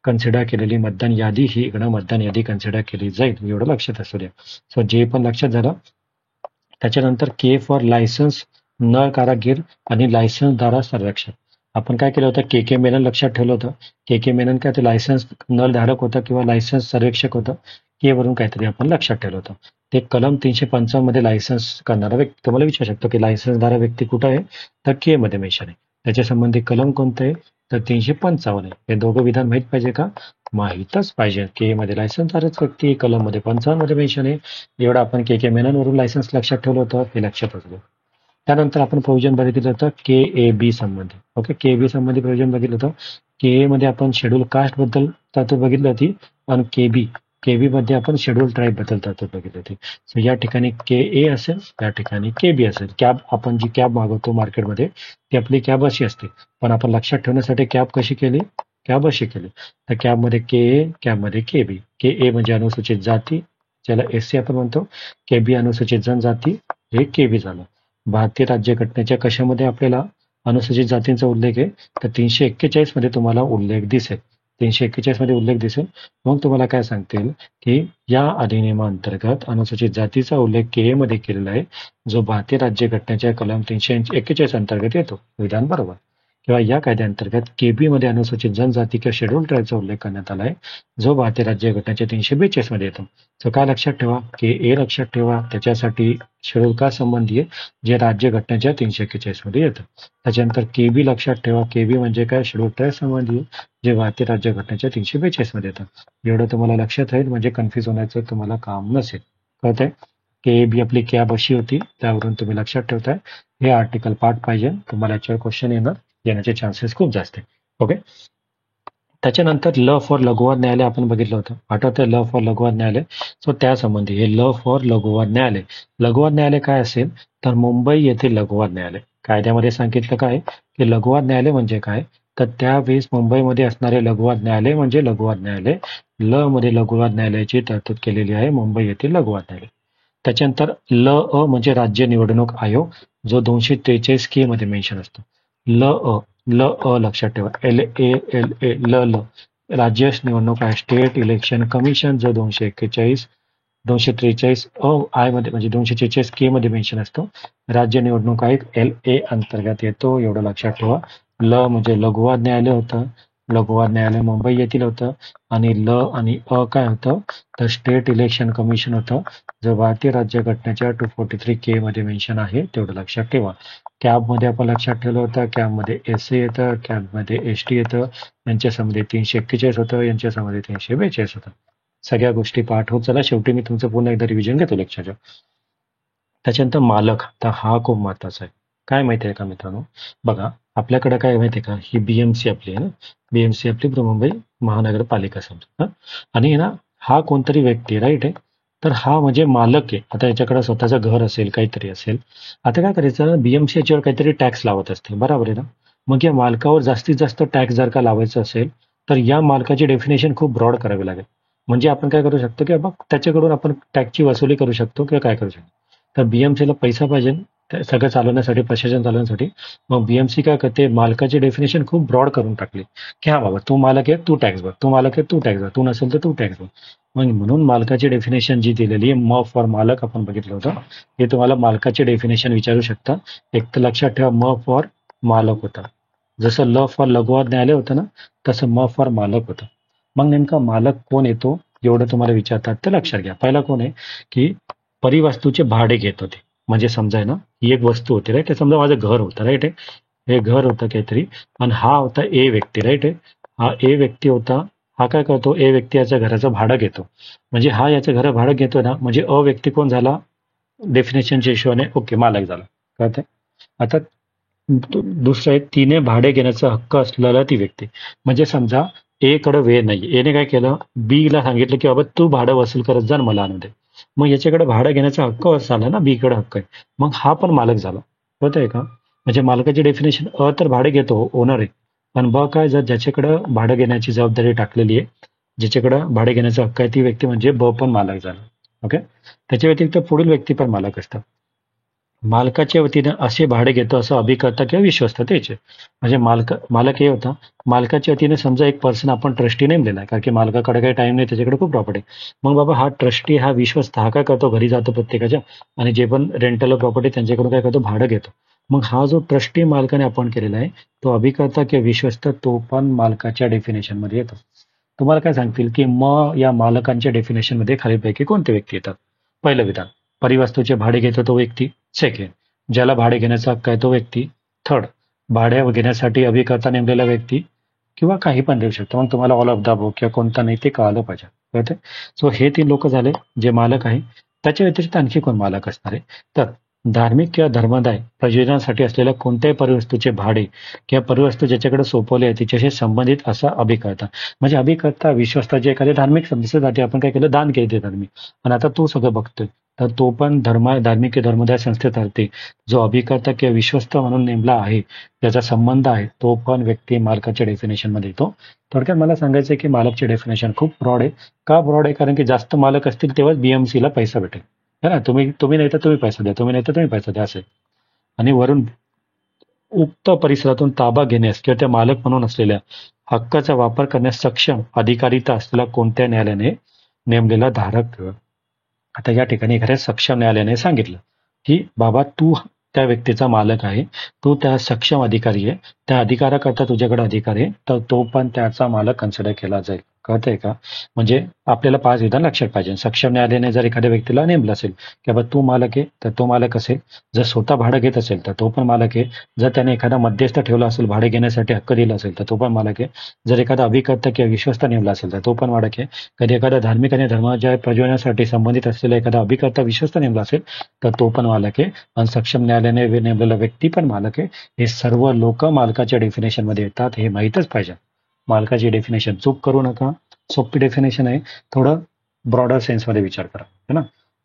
कन्सिडर केलेली मतदान यादी ही इकडं मतदान यादी कन्सिडर केली जाईल, एवढं लक्षात असू द्या. सो जे पण लक्षात झालं. त्याच्यानंतर के फॉर लायसन्स नळ कारागीर आणि लायसन्सधारा संरक्षण. आपण काय केलं होतं, के मेनन लक्षात ठेवलं होतं. के मेनन काय ते लायसन्स नळ धारक होतं किंवा लायसन्स सर्वेक्षक होतं. के वरून काहीतरी आपण लक्षात ठेवलं होतं. ते कलम 355 मध्ये लायसन्स करणारा व्यक्ती. तुम्हाला विचारू शकतो की लायसन्सधारा व्यक्ती कुठं आहे, तर के मध्ये मेन्शन आहे. त्याच्या संबंधी कलम कोणतं आहे, तर 355 आहे. हे दोघं विधान माहित पाहिजे का, माहीतच पाहिजे. के मध्ये लायसन्सधारक व्यक्ती कलम मध्ये 55 मध्ये मेन्शन आहे. एवढं आपण के मेनन वरून लायसन्स लक्षात ठेवलं होतं, हे लक्षात असलं. त्यानंतर आपण प्रोव्हिजन बघितलं होतं के ए बी संबंधी. ओके, के बी संबंधी प्रोव्हिजन बघितलं होतं. के ए मध्ये आपण शेड्यूल कास्ट बद्दल तरतूद बघितली होती आणि के बी मध्ये आपण शेड्यूल ट्राईब बद्दल तरतूद बघितली होती. सो या ठिकाणी के ए असेल, या ठिकाणी के बी असेल. कॅब, आपण जी कॅब मागवतो मार्केटमध्ये ती आपली कॅब अशी असते, पण आपण लक्षात ठेवण्यासाठी कॅब कशी केली, कॅब अशी केली. तर कॅबमध्ये के ए, कॅबमध्ये के बी. के ए म्हणजे अनुसूचित जाती, ज्याला एससी आपण म्हणतो. के बी अनुसूचित जनजाती, हे के बी झालं. भारतीय राज्यघटनेच्या कशामध्ये आपल्याला अनुसूचित जातींचा उल्लेख आहे, तर 341 मध्ये तुम्हाला उल्लेख दिसेल. 341 मध्ये उल्लेख दिसेल. मग तुम्हाला काय सांगतील की या अधिनियमाअंतर्गत अनुसूचित जातीचा उल्लेख के ए मध्ये केलेला आहे, जो भारतीय राज्यघटनेच्या कलम 341 अंतर्गत येतो. विधान बरोबर. किंवा या कायद्याअंतर्गत केबी मध्ये अनुसूचित जनजाती किंवा शेड्यूल ट्राईबचा उल्लेख करण्यात आला आहे, जो भारतीय राज्यघटनेच्या 342 मध्ये येतो. तर काय लक्षात ठेवा, के ए लक्षात ठेवा, त्याच्यासाठी शेड्यूल कास्ट संबंधी आहे, जे राज्यघटनेच्या 341 मध्ये येतं. त्याच्यानंतर केबी लक्षात ठेवा, केबी म्हणजे काय, शेड्यूल ट्राईब संबंधी आहे, जे भारतीय राज्यघटनेच्या 342 मध्ये येतं. एवढं तुम्हाला लक्षात राहील, म्हणजे कन्फ्युज होण्याचं तुम्हाला काम नसेल. कळतंय? के बी आपली कॅब अशी होती, त्यावरून तुम्ही लक्षात ठेवताय. हे आर्टिकल पाठ पाहिजे, तुम्हाला याच्यावर क्वेश्चन येण्याचे चान्सेस खूप जास्त आहे. ओके, त्याच्यानंतर ल फॉर लघुवाद न्यायालय आपण बघितलं होतं, आठवतंय ल फॉर लघुवाद न्यायालय. सो त्यासंबंधी हे ल फॉर लघुवाद न्यायालय. लघुवाद न्यायालय काय असेल, तर मुंबई येथील लघुवाद न्यायालय. कायद्यामध्ये सांगितलं काय की लघुवाद न्यायालय म्हणजे काय, तर त्यावेळेस मुंबईमध्ये असणारे लघुवाद न्यायालय म्हणजे लघुवाद न्यायालय. ल मध्ये लघुवाद न्यायालयाची तरतूद केलेली आहे, मुंबई येथील लघुवाद न्यायालय. त्याच्यानंतर ल अ म्हणजे राज्य निवडणूक आयोग, जो 243 के मध्ये मेन्शन असतो. ल अ लक्षात ठेवा, ल राज्य निवडणूक आहे, स्टेट इलेक्शन कमिशन, जो 243 आय मध्ये म्हणजे 246 के मध्ये मेन्शन असतो. राज्य निवडणूक आयोग LA अंतर्गत येतो, एवढं लक्षात ठेवा. ल म्हणजे लघुवाद न्यायालय होतं, लघुवाद न्यायालय मुंबई येथील होतं. आणि ल आणि अ काय होतं, तर स्टेट इलेक्शन कमिशन होतं, जो भारतीय राज्यघटनेच्या 243 के मध्ये मेन्शन आहे, तेवढं लक्षात ठेवा. कॅबमध्ये आपण लक्षात ठेवलं होतं, कॅबमध्ये एससी येतं, कॅबमध्ये एसटी येतं, यांच्यासमध्ये 341 होतं, यांच्यासमध्ये 342 होतं. सगळ्या गोष्टी पाठ होत चला. शेवटी मी तुमचं पुन्हा एकदा रिव्हिजन घेतो लेक्चरचं. त्याच्यानंतर मालक, तर हा खूप महत्वाचा आहे. काय माहिती आहे का मित्रांनो, बघा आपल्याकडे काय माहिती आहे का, ही बीएमसी आपली आहे ना, बीएमसी आपली मुंबई महानगरपालिका समजा. आणि ना हा कोणतरी व्यक्ती राईट आहे, तर हा म्हणजे मालक आहे. आता याच्याकडे स्वतःचं घर असेल, काहीतरी असेल. आता काय करायचं, बीएमसी याच्यावर काहीतरी टॅक्स लावत असते, बरोबर आहे ना. मग या मालकावर जास्तीत जास्त टॅक्स जर का लावायचं असेल, तर या मालकाची डेफिनेशन खूप ब्रॉड करावी लागेल. म्हणजे आपण काय करू शकतो की बघ त्याच्याकडून आपण टॅक्सची वसुली करू शकतो किंवा काय करू शकतो. तर बीएमसीला पैसा पाहिजे सगळं चालवण्यासाठी, प्रशासन चालवण्यासाठी. मग बीएमसी काय करते, मालकाची डेफिनेशन खूप ब्रॉड करून टाकली, की हा बाबा तू मालक आहे तू टॅक्स भर, तू मालक आहे तू टॅक्स भर, तू नसेल तर तू टॅक्स भर. मग म्हणून मालकाची डेफिनेशन जी दिलेली आहे, म फॉर मालक आपण बघितलं होतं, हे तुम्हाला मालकाची डेफिनेशन विचारू शकता. एक तर लक्षात ठेवा, म फॉर मालक होता. जसं ल फॉर लघुवाद न्यायालय होतं ना, तसं म फॉर मालक होतं. मग नेमका मालक कोण येतो, एवढं तुम्हाला विचारतात, तर लक्षात घ्या. पहिला कोण आहे की परिवस्तूचे भाडे घेत होते. म्हणजे समजा आहे ना, ही एक वस्तू होती राईट, समजा माझं घर होतं राईट आहे, हे घर होतं काहीतरी, आणि हा होता ए व्यक्ती राईट आहे. हा ए व्यक्ती होता, हा काय करतो, ए व्यक्ती याच्या घराचं भाडं घेतो. म्हणजे हा याचं घर भाडं घेतो ना, म्हणजे अ व्यक्ती कोण झाला, डेफिनेशनच्या हिशोबाने ओके मालक झाला. कळतंय. आता दुसरं आहे, तिने भाडे घेण्याचा हक्क असलेला ती व्यक्ती. म्हणजे समजा ए कडे वेळ नाही, एने काय केलं, बी ला सांगितलं की बाबा तू भाडं वसूल करत जा मला आणू दे. मग याच्याकडे भाडं घेण्याचा हक्क झाला ना, बी कडे हक्क आहे, मग हा पण मालक झाला. आहे का. म्हणजे मालकाची डेफिनेशन, अ तर भाडे घेतो, ओनर आहे, पण ब काय, जर ज्याच्याकडे भाडं घेण्याची जबाबदारी टाकलेली आहे, ज्याच्याकडे भाडे घेण्याचा हक्क आहे, ती व्यक्ती म्हणजे ब पण मालक झाला. ओके. त्याच्या व्यतिरिक्त पुढील व्यक्ती पण मालक असतात. मालकाच्या वतीने असे भाडे घेतो असं अभिकर्ता किंवा विश्वस्त त्याचे. म्हणजे मालक हे होता, मालकाच्या वतीने समजा एक पर्सन आपण ट्रस्टी नेमलेला आहे, कारण की मालकाकडे काही टाइम नाही, त्याच्याकडे खूप प्रॉपर्टी. मग बाबा हा ट्रस्टी, हा विश्वस्त, हा काय करतो, घरी जातो प्रत्येकाच्या, आणि जे पण रेंटल प्रॉपर्टी त्यांच्याकडून काय करतो, भाडं घेतो. मग हा जो ट्रस्टी मालकाने आपण केलेला आहे, तो अभिकर्ता किंवा विश्वस्त, तो पण मालकाच्या डेफिनेशन मध्ये येतो. तुम्हाला काय सांगतील की मग या मालकांच्या डेफिनेशन मध्ये खालीलपैकी कोणते व्यक्ती येतात. पहिलं विधान, परिवस्तूचे भाडे घेतो तो व्यक्ती. सेकंड, ज्याला भाडे घेण्याचा हक्क आहे तो व्यक्ती. थर्ड, भाडे घेण्यासाठी अभिकर्ता नेमलेला व्यक्ती. किंवा काही पण देऊ शकतो. मग तुम्हाला ऑल ऑफ द अबोव किंवा कोणता नाही ते कळालं पाहिजे. कळतंय? सो हे 3 लोक झाले जे मालक आहे. त्याच्या व्यतिरिक्त आणखी कोण मालक असणार आहे? तर धार्मिक किंवा धर्मदाय प्रयोजनासाठी असलेल्या कोणत्याही परिवस्तूचे भाडे किंवा परिवस्तू ज्याच्याकडे सोपवली आहे तिच्याशी संबंधित असा अभिकर्ता. म्हणजे अभिकर्ता विश्वस्त जे एखाद्या धार्मिक संस्थेसाठी आपण काय केलं, दान केले ते धार्मिक, आणि आता तो सगळं बघतोय. तर तो पण धार्मिक किंवा धर्मदाय संस्थेतर्फे जो अभिकर्ता किंवा विश्वस्त म्हणून नेमला आहे, त्याचा संबंध आहे, तो पण व्यक्ती मालकाच्या डेफिनेशन मध्ये येतो. थोडक्यात मला सांगायचं आहे की मालकची डेफिनेशन खूप ब्रॉड आहे. का ब्रॉड आहे? कारण की जास्त मालक असतील तेव्हाच बीएमसी ला पैसा भेटेल. है ना? तुम्ही तुम्ही नाही तर तुम्ही पैसा द्या, तुम्ही नाही तर तुम्ही पैसा द्या, असे. आणि वरून उक्त परिसरातून ताबा घेण्यास किंवा त्या मालक म्हणून असलेल्या हक्काचा वापर करण्यास सक्षम अधिकारिता असलेला कोणत्या न्यायालयाने नेमलेला धारक. आता या ठिकाणी एखाद्या सक्षम न्यायालयाने सांगितलं की बाबा तू त्या व्यक्तीचा मालक आहे, तू त्या सक्षम अधिकारी आहे, त्या अधिकाराकरता तुझ्याकडे अधिकार आहे, तर तो पण त्याचा मालक कन्सिडर केला जाईल. कळतंय का? म्हणजे आपल्याला 5 विधान लक्षात पाहिजे. सक्षम न्यायालयाने जर एखाद्या व्यक्तीला नेमलं असेल की बाबा तू मालक आहे, तर तो मालक असेल. जर स्वतः भाडं घेत असेल तर तो पण मालक आहे. जर त्याने एखादा मध्यस्थ ठेवला असेल, भाडे घेण्यासाठी हक्क दिला असेल तर तो पण मालक आहे. जर एखादा अभिकर्ता किंवा विश्वस्त नेमला असेल तर तो पण मालक आहे. कधी एखादा धार्मिक आणि धर्माच्या प्रयोजनासाठी संबंधित असलेला एखादा अभिकर्ता विश्वस्त नेमला असेल तर तो पण मालक आहे. आणि सक्षम न्यायालयाने नेमलेला व्यक्ती पण मालक आहे. हे सर्व लोक मालकाच्या डेफिनेशन मध्ये येतात, हे माहीतच पाहिजे. मालकाची डेफिनेशन चूक करू नका. सोपी डेफिनेशन आहे. थोडं ब्रॉडर सेन्समध्ये विचार करा, है ना?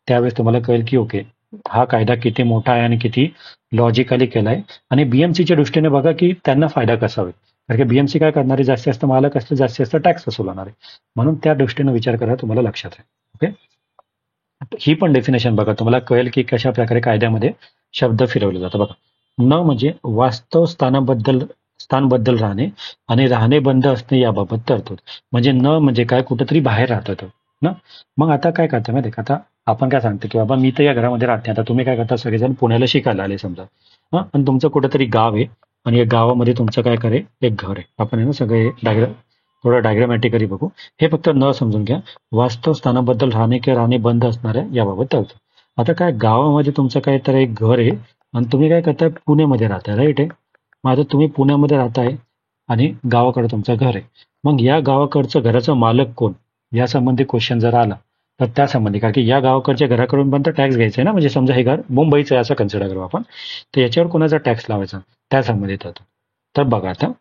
त्यावेळेस तुम्हाला कळेल की ओके, हा कायदा किती मोठा आहे आणि किती लॉजिकली केलाय. आणि बीएमसीच्या दृष्टीने बघा की त्यांना फायदा कसा होईल. कारण की बीएमसी काय करणारे, जास्तीत जास्त मालक असले जास्तीत जास्त टॅक्स वसूल होणार आहे. म्हणून त्या दृष्टीने विचार करा, तुम्हाला लक्षात राहील. ओके, ही पण डेफिनेशन बघा, तुम्हाला कळेल की कशा प्रकारे कायद्यामध्ये शब्द फिरवले जातात. बघा, न म्हणजे वास्तव स्थानबद्दल राहणे आणि राहणे बंद असणे याबाबत तरतूद. म्हणजे न म्हणजे काय, कुठेतरी बाहेर राहतात ना. मग आता काय करता माहिती का, आता आपण काय सांगतो की बाबा मी तर या घरामध्ये राहते, आता तुम्ही काय करता, सगळेजण पुण्याला शिकायला आले समजा, आणि तुमचं कुठेतरी गाव आहे आणि या गावामध्ये तुमचं काय करे, एक घर आहे. आपण आहे ना सगळे थोडं डायग्रामॅटिकली बघू. हे फक्त न समजून घ्या. वास्तव स्थानाबद्दल राहणे किंवा राहणे बंद असणार आहे याबाबत तरतूद. आता काय, गावामध्ये तुमचं काय तर एक घर आहे आणि तुम्ही काय करताय, पुण्यामध्ये राहताय, राईट आहे. मग आता तुम्ही पुण्यामध्ये राहताय आणि गावाकडे तुमचं घर आहे. मग या गावाकडचं घराचा मालक कोण, या संबंधी क्वेश्चन जर आला तर त्या संबंधी, कारण की या गावाकडच्या घराकडून पण तर टॅक्स घ्यायचा आहे ना. म्हणजे समजा हे घर मुंबईचं आहे असं कन्सिडर करू आपण, तर याच्यावर कोणाचा टॅक्स लावायचा, त्या संबंधित होतो. तर बघा, आता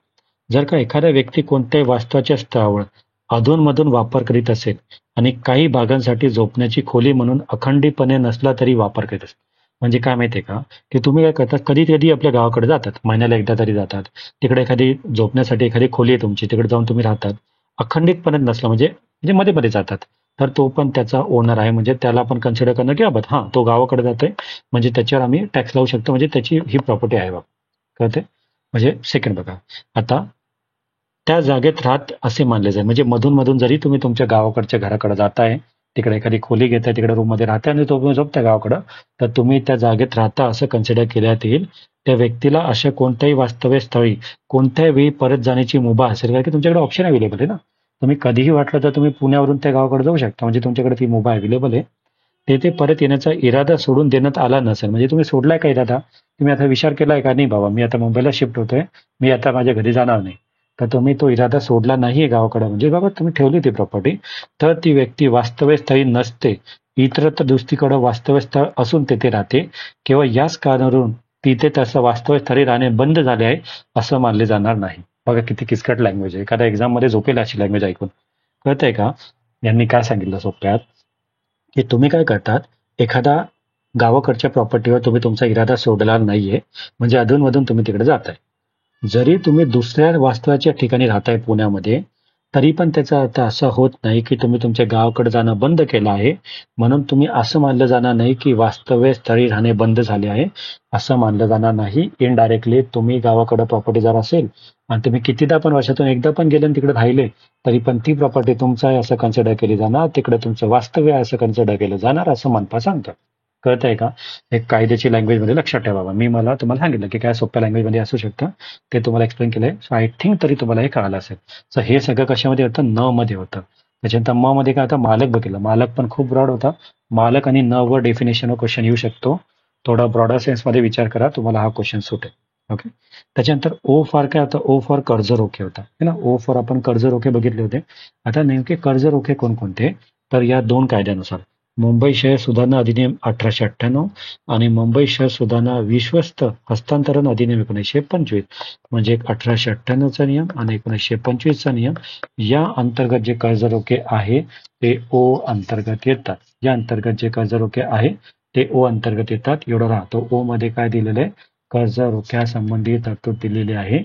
जर का एखादा व्यक्ती कोणत्याही वास्तवाच्या स्थळावर अधूनमधून वापर करीत असेल आणि काही भागांसाठी झोपण्याची खोली म्हणून अखंडीपणे नसला तरी वापर करीत असेल. म्हणजे काय माहितीये का, की तुम्ही काय करता, कधी कधी आपल्या गावाकडे जातात, महिन्याला एकदा तरी जातात. तिकडे एखादी झोपण्यासाठी एखादी खोली आहे तुमची, तिकडे जाऊन तुम्ही राहतात. अखंडितपणे नसला म्हणजे म्हणजे मध्ये मध्ये जातात, तर तो पण त्याचा ओनर आहे. म्हणजे त्याला आपण कन्सिडर करणं की बाबा हा तो गावाकडे जातोय, म्हणजे त्याच्यावर आम्ही टॅक्स लावू शकतो, म्हणजे त्याची ही प्रॉपर्टी आहे बाबा. कळते? म्हणजे सेकंड बघा, आता त्या जागेत राहत असे मानले जाईल. म्हणजे मधून मधून जरी तुम्ही तुमच्या गावाकडच्या घराकडे जाताय, तिकडे एखादी खोली घेताय, तिकडे रूम मध्ये राहताय आणि तो झोपताय गावाकडं, तर तुम्ही त्या जागेत राहता असं कन्सिडर केल्यात येईल. त्या व्यक्तीला अशा कोणत्याही वास्तव्य स्थळी कोणत्याही वेळी परत जाण्याची मुभा असेल, कारण की तुमच्याकडे ऑप्शन अवेलेबल आहे ना. तुम्ही कधीही वाटलं तर तुम्ही पुण्यावरून त्या गावाकडे जाऊ शकता, म्हणजे तुमच्याकडे ती मुभा अवेलेबल आहे. तेथे परत येण्याचा इरादा सोडून देण्यात आला नसेल, म्हणजे तुम्ही सोडलाय का इरादा, तुम्ही आता विचार केलाय का, नाही बाबा मी आता मुंबईला शिफ्ट होतोय, मी आता माझ्या घरी जाणार नाही, तर तुम्ही तो इरादा सोडला नाहीये गावाकडे, म्हणजे बाबा तुम्ही ठेवली ती प्रॉपर्टी, तर ती व्यक्ती वास्तव्य स्थळी नसते, इतरत्र दुसरीकडे वास्तव्य स्थळ असून तेथे राहते. केवळ याच कारणावरून तिथे तसं वास्तव्य स्थळी राहणे बंद झाले आहे असं मानले जाणार नाही. बघा किती किचकट लँग्वेज आहे. एखाद्या एक्झाम मध्ये झोपेल अशी लँग्वेज ऐकून. कळतंय का? यांनी काय सांगितलं सोप्यात, की तुम्ही काय करतात, एखादा गावाकडच्या प्रॉपर्टीवर तुम्ही तुमचा इरादा सोडला नाहीये, म्हणजे अधूनमधून तुम्ही तिकडे जाताय. जरी तुम्ही दुसऱ्या वास्तवाच्या ठिकाणी राहताय पुण्यामध्ये, तरी पण त्याचा अर्थ असा होत नाही की तुम्ही तुमच्या गावाकडे जाणं बंद केलं आहे. म्हणून तुम्ही असं मानलं जाणार नाही की वास्तव्य स्थळी राहणे बंद झाले आहे, असं मानलं जाणार नाही. इनडायरेक्टली तुम्ही गावाकडे प्रॉपर्टी जर असेल आणि तुम्ही कितीदा पण वर्षातून एकदा पण गेले आणि तिकडे राहिले, तरी पण ती प्रॉपर्टी तुमचं आहे असं कन्सिडर केली जाणार, तिकडे तुमचं वास्तव्य आहे असं कन्सिडर केलं जाणार, असं मनपा सांगतं. कळतंय का? एक कायद्याची लँग्वेज मध्ये लक्षात ठेवा. मला तुम्हाला सांगितलं की काय सोप्या लँग्वेज मध्ये असू शकतं, ते तुम्हाला एक्सप्लेन केलंय. सो आय थिंक तरी तुम्हाला हे कळालं असेल. सो हे सगळं कशामध्ये होतं, न मध्ये होतं. त्याच्यानंतर म मध्ये काय होतं, मालक बघितलं. मालक पण खूप ब्रॉड होता. मालक आणि न वर डेफिनेशन क्वेश्चन येऊ शकतो. थोडा ब्रॉडर सेन्स मध्ये विचार करा, तुम्हाला हा क्वेश्चन सुटेल. ओके. त्याच्यानंतर ओ फॉर काय होतं? ओ फॉर कर्ज रोखे होता है ना. ओ फॉर आपण कर्ज रोखे बघितले होते. आता नेमके कर्ज रोखे कोणकोणते? तर या 2 कायद्यानुसार मुंबई शहर सुधारणा अधिनियम 1898 आणि मुंबई शहर सुधारणा विश्वस्त हस्तांतरण अधिनियम 1925 म्हणजे 1898चा नियम आणि 1925चा नियम या अंतर्गत जे कर्ज रोखे आहे ते ओ अंतर्गत येतात. या अंतर्गत जे कर्ज रोखे आहे ते ओ अंतर्गत येतात. एवढं राहतो. ओ मध्ये काय दिलेलं आहे? कर्ज रोख्यासंबंधी तरतूद दिलेली आहे.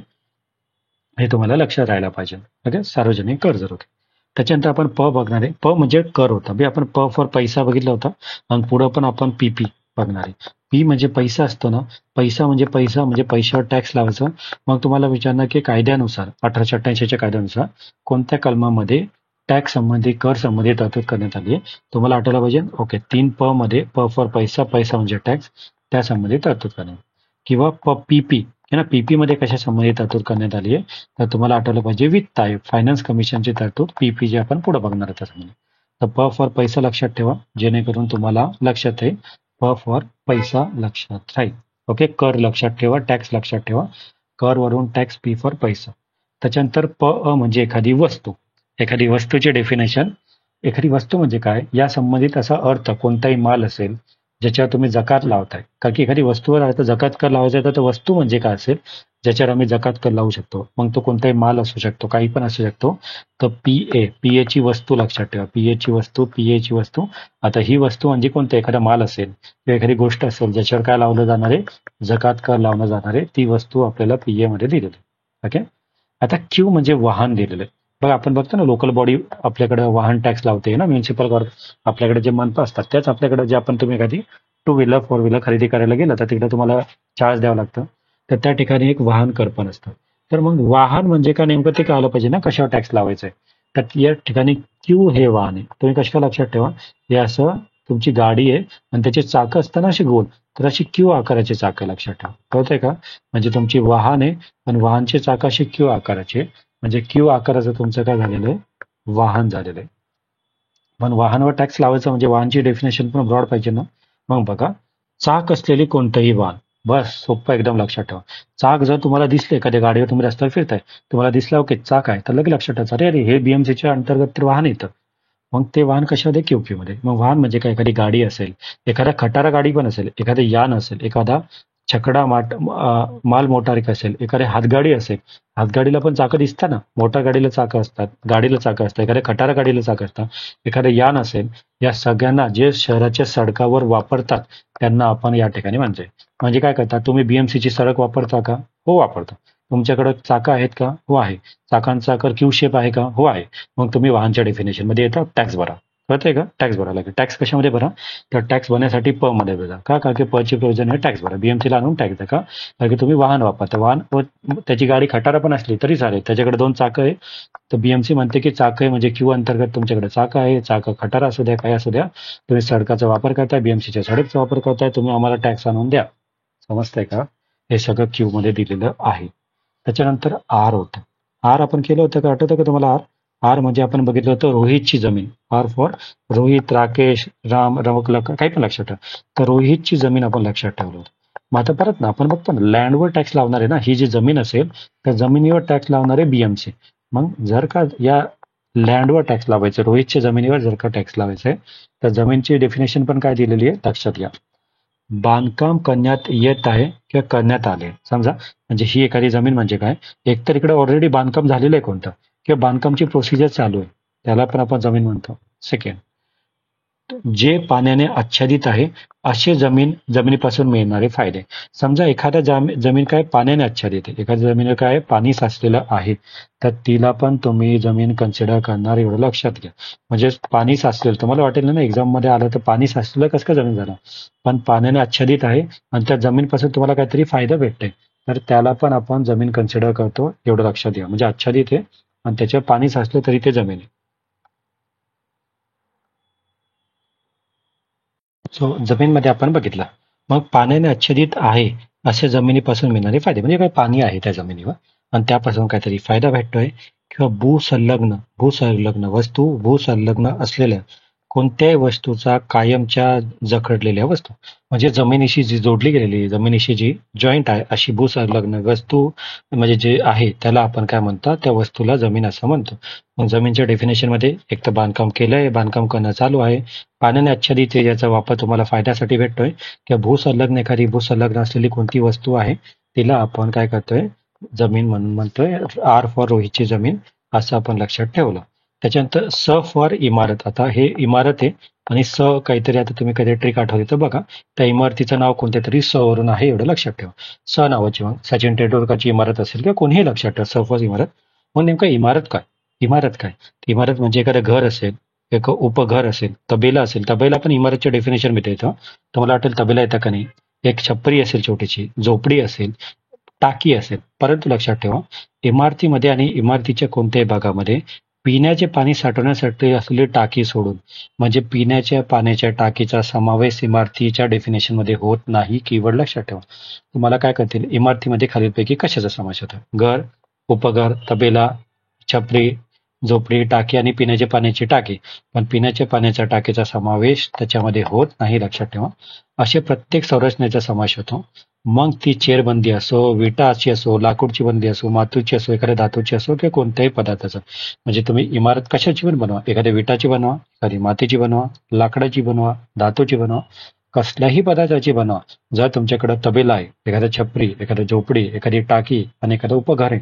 हे तुम्हाला लक्षात राहायला पाहिजे. ओके. सार्वजनिक कर्ज रोखे. त्याच्यानंतर आपण प बघणार आहे. प म्हणजे कर होता. आपण प फॉर पैसा बघितला होता आणि पुढं पण आपण पीपी बघणार आहे. पी म्हणजे पैसा असतो ना. पैसा म्हणजे पैशावर टॅक्स लावायचा. मग तुम्हाला विचारणार की कायद्यानुसार 1888च्या कायद्यानुसार कोणत्या कलमामध्ये टॅक्स संबंधी कर संबंधी तरतूद करण्यात आली आहे. तुम्हाला आठवलं पाहिजे. ओके. 3 मध्ये प फॉर पैसा, पैसा म्हणजे टॅक्स, त्या संबंधी तरतूद करण्यात किंवा पीपी है ना. पीपी मध्ये कशा संबंधित तरतूद करण्यात आली आहे तर तुम्हाला आठवलं पाहिजे वित्त आयोग फायनान्स कमिशनची तरतूद पीपी जे आपण पुढे बघणार आहे त्यासाठी. तर प फॉर पैसा लक्षात ठेवा जेणेकरून तुम्हाला लक्षात येईल. प फॉर पैसा लक्षात राहील. ओके. कर लक्षात ठेवा, टॅक्स लक्षात ठेवा. कर वरून टॅक्स, पी फॉर पैसा. त्याच्यानंतर म्हणजे एखादी वस्तू. एखादी वस्तूचे डेफिनेशन. एखादी वस्तू म्हणजे काय? या संबंधित असा अर्थ कोणताही माल असेल ज्याच्यावर तुम्ही जकात लावताय. कारण की एखादी वस्तूवर आता जकात कर लावायचा आहे तर वस्तू म्हणजे काय असेल ज्याच्यावर आम्ही जकात कर लावू शकतो. मग तो कोणताही माल असू शकतो, काही पण असू शकतो. तर पीए ची वस्तू लक्षात ठेवा. पीए ची वस्तू. आता ही वस्तू म्हणजे कोणतं? एखादा माल असेल किंवा एखादी गोष्ट असेल ज्याच्यावर काय लावलं जाणार आहे? जकात कर लावलं जाणार आहे. ती वस्तू आपल्याला पीए मध्ये दिलेली. ओके. आता क्यू म्हणजे वाहन दिलेलं आहे. बघा आपण बघतो ना लोकल बॉडी आपल्याकडे वाहन टॅक्स लावते ना. म्युन्सिपल आपल्याकडे जे मनपा असतात त्याच आपल्याकडे जे आपण तुम्ही एखादी 2 व्हीलर 4 व्हीलर खरेदी करायला गेलं तर तिकडे तुम्हाला चार्ज द्यावं लागतं. तर त्या ठिकाणी एक वाहन कर पण असतं. तर मग वाहन म्हणजे काय नेमकं ते कळलं पाहिजे ना कशावर टॅक्स लावायचं आहे. तर या ठिकाणी क्यू हे वाहन आहे. तुम्ही कशा लक्षात ठेवा. हे असं तुमची गाडी आहे आणि त्याचे चाकं असताना अशी गोल. तर अशी क्यू आकाराची चाकं लक्षात ठेवा. कळतंय का? म्हणजे तुमची वाहन आहे आणि वाहनचे चाक अशी क्यू आकाराचे. म्हणजे क्यू आकाराचं तुमचं काय झालेलं आहे? वाहन झालेलं आहे. पण वाहनावर टॅक्स लावायचा म्हणजे वाहनची डेफिनेशन पण ब्रॉड पाहिजे ना. मग बघा चाक असलेली कोणतंही वाहन. बस सोपं एकदम लक्षात ठेवा. चाक जर तुम्हाला दिसले एखाद्या गाडीवर तुम्ही रस्त्यावर फिरताय तुम्हाला दिसलं ओके चाक आहे तर लगेच लक्षात ठेवायचं अरे हे बीएमसीच्या अंतर्गत तर वाहन येतं. मग ते वाहन कशामध्ये? क्यूक्यू मध्ये. मग वाहन म्हणजे काय? एखादी गाडी असेल, एखादा खटारा गाडी पण असेल, एखादं यान असेल, एखादा छकडा माल मोटार असेल, एखादी हातगाडी असेल. हातगाडीला पण चाकं दिसतात ना. मोटार गाडीला चाकं असतात, गाडीला चाकं असतात, एखाद्या खटारा गाडीला चाकं असतात, एखादं यान असेल. या सगळ्यांना जे शहराच्या सडकावर वापरतात त्यांना आपण या ठिकाणी म्हणजे काय करतात? तुम्ही बीएमसीची सडक वापरता का? हो वापरता. तुमच्याकडे चाकं आहेत का? हो आहे. चाकांचा आकार क्यू शेप आहे का? हो आहे. मग तुम्ही वाहनच्या डेफिनेशन मध्ये येता टॅक्स भरा. कळतंय का? टॅक्स भरा लागेल. टॅक्स कशामध्ये भरा? तर टॅक्स भरण्यासाठी प मध्ये भरा. का? कारण की प ची प्रोविजन आहे टॅक्स भरा. बीएमसीला आणून टॅक्स द्या. का? कारण की तुम्ही वाहन वापरता. वाहन व त्याची गाडी खटारा पण असली तरी चालेल. त्याच्याकडे 2 चाकं आहे. तर बीएमसी म्हणते की चाकं आहे म्हणजे क्यू अंतर्गत तुमच्याकडे चाकं आहे. चाकं खटारा असू द्या, काय असू द्या. तुम्ही सडकाचा वापर करताय, बीएमसीच्या सडकचा वापर करताय, तुम्ही आम्हाला टॅक्स आणून द्या. समजतंय का? हे सगळं क्यू मध्ये दिलेलं आहे. त्याच्यानंतर आर होतं. आर आपण केलं होतं का? आठवतं का तुम्हाला आर? आर म्हणजे आपण बघितलं होतं रोहितची जमीन. आर फॉर रोहित, राकेश, राम, रमक, काही पण लक्षात ठेवा. तर रोहितची जमीन आपण लक्षात ठेवलं होतं. मग आता परत ना आपण बघतो ना लँडवर टॅक्स लावणार आहे ना. ही जी जमीन असेल त्या जमिनीवर टॅक्स लावणार आहे बीएमसी. मग जर का या लँडवर टॅक्स लावायचं, रोहितच्या जमिनीवर जर का टॅक्स लावायचं आहे तर जमीनची डेफिनेशन पण काय दिलेली आहे लक्षात घ्या. बांधकाम करण्यात येत आहे किंवा करण्यात आले. समजा म्हणजे ही एखादी जमीन म्हणजे काय? एकतर इकडे ऑलरेडी बांधकाम झालेलं आहे कोणतं किंवा बांधकामची प्रोसिजर चालू आहे त्याला पण आपण जमीन म्हणतो. सेकंड जे पाण्याने आच्छादित आहे असे जमिनीपासून मिळणारे फायदे. समजा एखाद्या जमीन काय पाण्याने आच्छादित आहे, एखाद्या जमिनीवर काय पाणी साचलेलं आहे तर तिला पण तुम्ही जमीन कन्सिडर करणार एवढं लक्षात घ्या. म्हणजे पाणी साचलेलं तुम्हाला वाटेल ना एक्झाम मध्ये आलं तर पाणी साचलेलं कसं काय जमीन झालं. पण पाण्याने आच्छादित आहे आणि त्या जमीनपासून तुम्हाला काहीतरी फायदा भेटतोय तर त्याला पण आपण जमीन कन्सिडर करतो एवढं लक्षात घ्या. म्हणजे आच्छादित आहे आणि त्याच्यावर पाणी साचलं तरी ते जमीन आहे. सो जमीनमध्ये आपण बघितलं. मग पाण्याने आच्छादित आहे अशा जमिनीपासून मिळणारे फायदे म्हणजे काय? पाणी आहे त्या जमिनीवर आणि त्यापासून काहीतरी फायदा भेटतोय किंवा भूसंलग्न वस्तू भूसंलग्न असलेल्या कोणत्याही वस्तूचा कायमच्या जखडलेल्या वस्तू म्हणजे जमिनीशी जी जोडली गेलेली जमिनीशी जी जॉईंट आहे अशी भूसंलग्न वस्तू म्हणजे जे आहे त्याला आपण काय म्हणतात त्या वस्तूला जमीन असं म्हणतो. मग जमीनच्या डेफिनेशन मध्ये एक तर बांधकाम केलंय, बांधकाम करणं चालू आहे, पाण्याने आच्छादित आहे, याचा वापर तुम्हाला फायद्यासाठी भेटतोय किंवा भूसंलग्न एखादी भूसंलग्न असलेली कोणती वस्तू आहे तिला आपण काय करतोय जमीन म्हणून म्हणतोय. आर फॉर रोहीची जमीन असं आपण लक्षात ठेवलं. त्याच्यानंतर स फॉर इमारत. आता हे इमारत आहे आणि स काहीतरी आता तुम्ही कधी ट्रिक आठवली तर बघा त्या इमारतीचं नाव कोणत्या तरी स वरून आहे एवढं लक्षात ठेवा. स नावाची मग सचिन तेंडुलकरची इमारत असेल किंवा कोणीही लक्षात ठेवा स फॉर इमारत. मग नेमकं इमारत काय? इमारत काय? इमारत म्हणजे एखादं घर असेल, एक उपघर असेल, तबेला असेल. तबेला पण इमारतच्या डेफिनेशन मध्ये येतं तर मला वाटेल तबेला येतं का नाही. एक छपरी असेल, छोटीशी झोपडी असेल, टाकी असेल. परंतु लक्षात ठेवा इमारतीमध्ये आणि इमारतीच्या कोणत्याही भागामध्ये पिण्याचे पाणी साठवण्यासाठी असलेली टाकी सोडून म्हणजे पिण्याच्या पाण्याच्या टाकीचा समावेश इमारतीच्या डेफिनेशन मध्ये होत नाही. कीवर्ड लक्षात ठेवा. तुम्हाला काय करतील इमारतीमध्ये खालीलपैकी कशाचा समावेश होतो? घर, उपघर, तबेला, छपरी, झोपडी, टाकी आणि पिण्याच्या पाण्याची टाकी. पण पिण्याच्या पाण्याच्या टाकीचा समावेश त्याच्यामध्ये होत नाही लक्षात ठेवा. असे प्रत्येक संरचनेचा समावेश होतो. मग ती चेरबंदी असो, विटाची असो, लाकूडची बंदी असो, मातीची असो, एखाद्या धातूची असो किंवा कोणत्याही पदार्थाचं. म्हणजे तुम्ही इमारत कशाची पण बनवा, एखाद्या विटाची बनवा, एखादी मातीची बनवा, लाकडाची बनवा, धातूची बनवा, कसल्याही पदार्थाची बनवा. जर तुमच्याकडे तबेला आहे, एखाद्या छपरी, एखाद्या झोपडी, एखादी टाकी आणि एखादं उपघर आहे